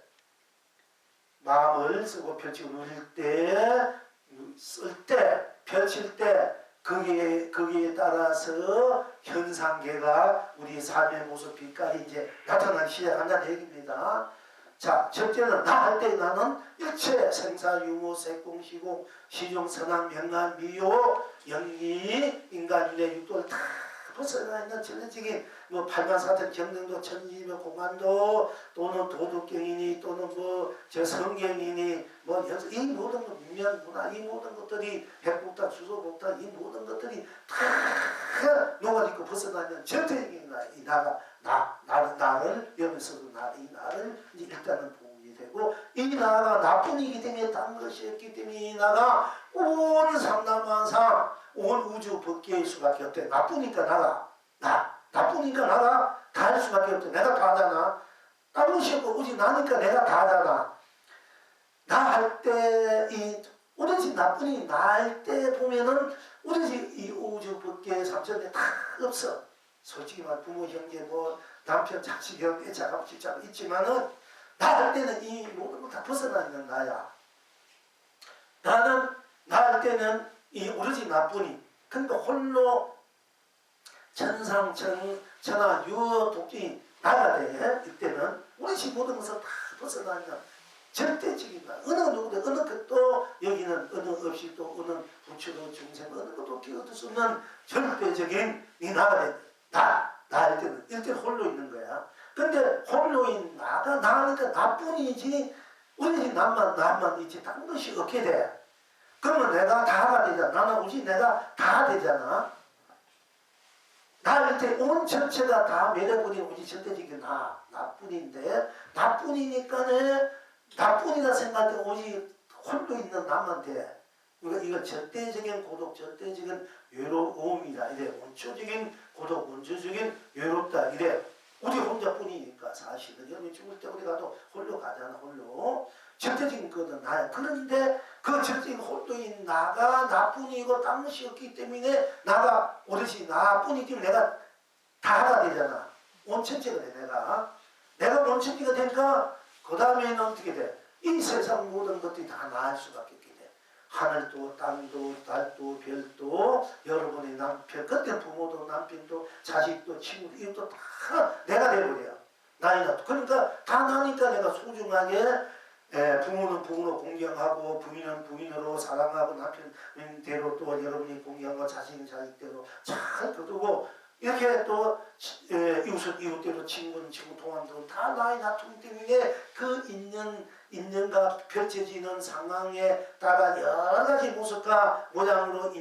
마음을 쓰고 펼치고 누릴 때, 쓸 때, 펼칠 때 거기에 따라서 현상계가 우리 삶의 모습 빛깔이 이제 나타나기 시작한다는 얘기입니다. 자, 첫째는 나 할 때 나는 일체 생사 유무 색공 시공 시종 선악 명란 미요 영리 인간의 육도를 다 벗어나 있는 전체적인 뭐 팔만사천 경등도 천지명 공안도 또는 도덕경이니 또는 뭐 저 성경이니 뭐 이 모든 것 문명 문화 이 모든 것들이 백국다 주소국다 이 모든 것들이 다 녹아있고 벗어나 있는 전체적인 이 나를 여기서도 이 나를 이제 일단은 보게 되고 이 나가 나뿐이기 때문에 딴 것이 없기 때문에 이 나가 온 삼라만상 온 우주 법계일 수밖에 없대. 나쁘니까 나쁘니까 나가 다 할 수밖에 없대. 내가 다잖아. 딴 것이 없고 오직 나니까 내가 다잖아. 나 할 때 오로지 나뿐이 나 할 때 보면은 오로지 이 우주 법계 삼천대 다 없어. 솔직히 말 부모 형제 뭐 남편 자식 형제 자갑 집착 있지만은 나 할 때는 이 모든 거 다 벗어나 있는 나야. 나는 나 할 때는 이 오로지 나뿐이 그러니까 홀로 천상 천하 유어 독기 나가 돼. 이때는 오로지 모든 것을 다 벗어나 있는 절대적인 나. 어느 누구도 어느 것도 여기는 어느 없이 또 어느 부처도 중생 어느 것도 끼어들 수 없는 절대적인 이 나가 돼. 나 할 때는 일단 홀로 있는 거야. 근데 홀로인 나가 나니까 나뿐이지 오로지 나만 있지 다른 것이 없게 돼. 그러면 내가 다가 되잖아. 나는 오직 내가 다 되잖아. 나일 때 온 전체가 다 매력뿐인 오직 절대적인 나뿐인데 나뿐이니까는 나뿐이다 생각할 때 오직 홀로 있는 나만 돼. 그러니까 이건 절대적인 고독, 절대적인 외로움이다. 이래 원초적인 고독, 원초적인 외롭다. 이래 우리 혼자뿐이니까 사실은 여러분 죽을 때 우리 가도 홀로 가잖아. 홀로 절대적인 거는 나야. 그런데 그 절대적인 홀로인 나가 나뿐이고 딴 것이 없기 때문에 나가 오롯이 나뿐이기 때문에 내가 다가 되잖아. 원천체가 돼. 내가 원천체가 되니까 그 다음에는 어떻게 돼? 이 세상 모든 것들이 다 나을 수밖에 없게 돼. 하늘도 땅도 달도 별도 여러분의 남편 그때 부모도 남편도 자식도 친구도 이것도 다 내가 되버려. 나이나 그러니까 다 나니까 내가 소중하게 부모는 부모로 공경하고 부인은 부인으로 사랑하고 남편대로 또 여러분이 공경하고 자식은 자식대로 잘 거두고 이렇게 또 이웃은 이웃대로 친구는 친구 통한대로 다 나의 나툼 때문에 그 인연과 펼쳐지는 상황에 따라 여러 가지 모습과 모양으로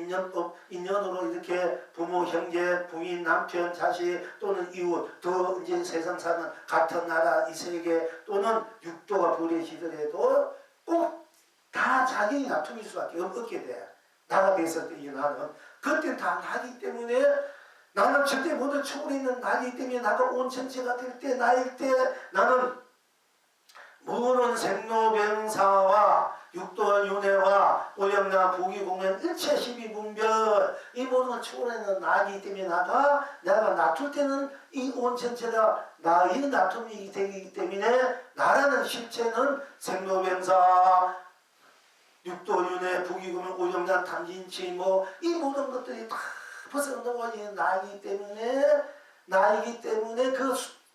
인연으로 이렇게 부모, 형제, 부인, 남편, 자식 또는 이웃 더 이제 세상 사는 같은 나라 이 세계 또는 육도가 버려지더라도 꼭 다 자기 나툼일 수밖에 없게 돼. 나가 됐을 때 이 나는 그때 다 나기 때문에 나는 절대 모두 초월있는 나이기 때문에 나가 온 전체가 될 때 나일 때 나는 모든 생로병사와 육도윤회와 오영나 보기공연 일체 시비분별 이 모든 걸 초월하는 나이기 때문에 내가 놔둘 때는 이 온 전체가 나의 놔툼이 되기 때문에 나라는 실체는 생로병사 육도윤회 보기공연 오영나 탐진치 뭐 이 모든 것들이 다 벗어나고 나이기 때문에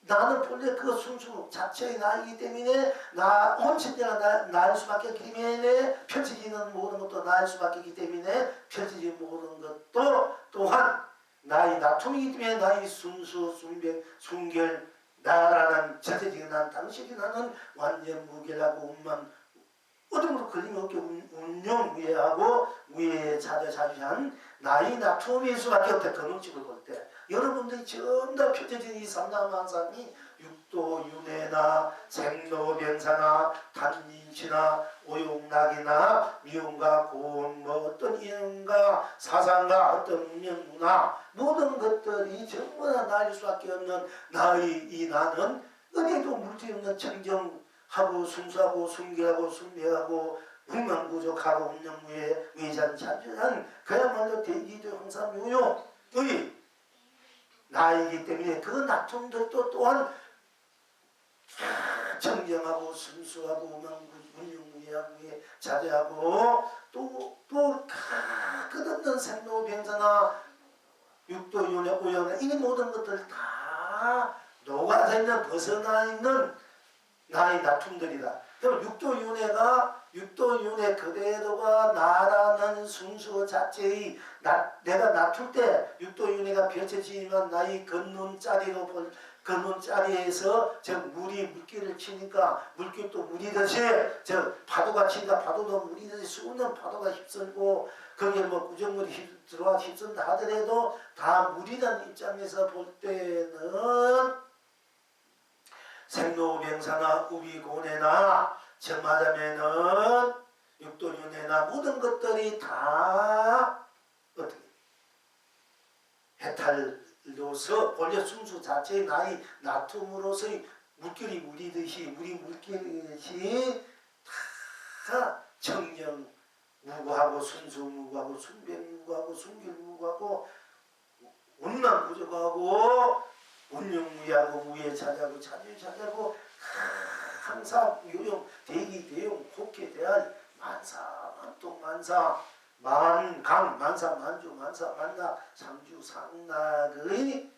나는 본래 그 순수 자체의 나이기 때문에 온 천지가 나일 수밖에 없기 때문에 펼쳐지는 모든 것도 나일 수밖에 없기 때문에 펼쳐지는 모든 것도 또한 나의 나툼이기 때문에 나의 순수 순백 순결 나라는 절대적인 난 당신이 나는 완전 무결하고 운만 어둠으로 걸림없게 운용무예하고 무예에 자자자주한 나의 나툼일 수밖에 없다. 근원칙을 볼 때 여러분들이 전부 다 펼쳐진 이 삼라만상이 육도, 윤회, 우비고내나 생로병사나 단민치나 오용락이나 미움과 고운 뭐 어떤 인연과 사상과 어떤 운명 문화 모든 것들이 전부 다 나일 수밖에 없는 나의 이 나는 어디에도 물질 없는 청정하고 순수하고 순결하고 순명하고 운명부족하고 운명무에 위장찬주한 그야말로 대기조 형사묘요의 나이기 때문에 그 낮춤들도 또한 청정하고 순수하고 운명무에 자제하고 또 끝없는 생로병사나 육도윤회 오영회 이 모든 것들 다 녹아져 있는 벗어나 있는 나의 낮춤들이다. 그럼 육도윤회 그대로가 나라는 순수 자체의 내가 낮출 때 육도윤회가 펼쳐지면 나의 겉눈자리에서 저 물이 물기를 치니까 물길도 물이듯이 저 파도가 치니까 파도도 물이듯이 수없는 파도가 휩쓸고 거기에 뭐 구정물이 들어와 휩쓴다 하더라도 다 물이라는 입장에서 볼 때는 생로병사나 우비고내나 정말하면은 육도윤회나 모든 것들이 다 어떻게 해탈로서 본래 순수 자체의 나의 나툼으로서의 물결이 물이듯이 물이 물결이듯이 다 청정 무구하고 순수 무구하고 순백 무구하고 순결 무구하고 운만 부족하고 운명무하고 무에 자자고 자주에 자자고 항상 요용 대기 대용 국회 대할 만사 만동 만사 만강 만사 만주 만사 만락 상주 상락의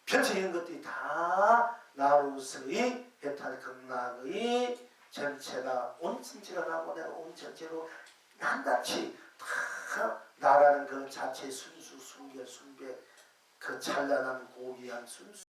펼쳐지는 것들이 다 나로서의 해탈 극락의 전체가 온 전체가 나고 내가 온 전체로 낱낱이 다 나라는 그 자체 순수 순결 순백 그 찬란한 고귀한 순수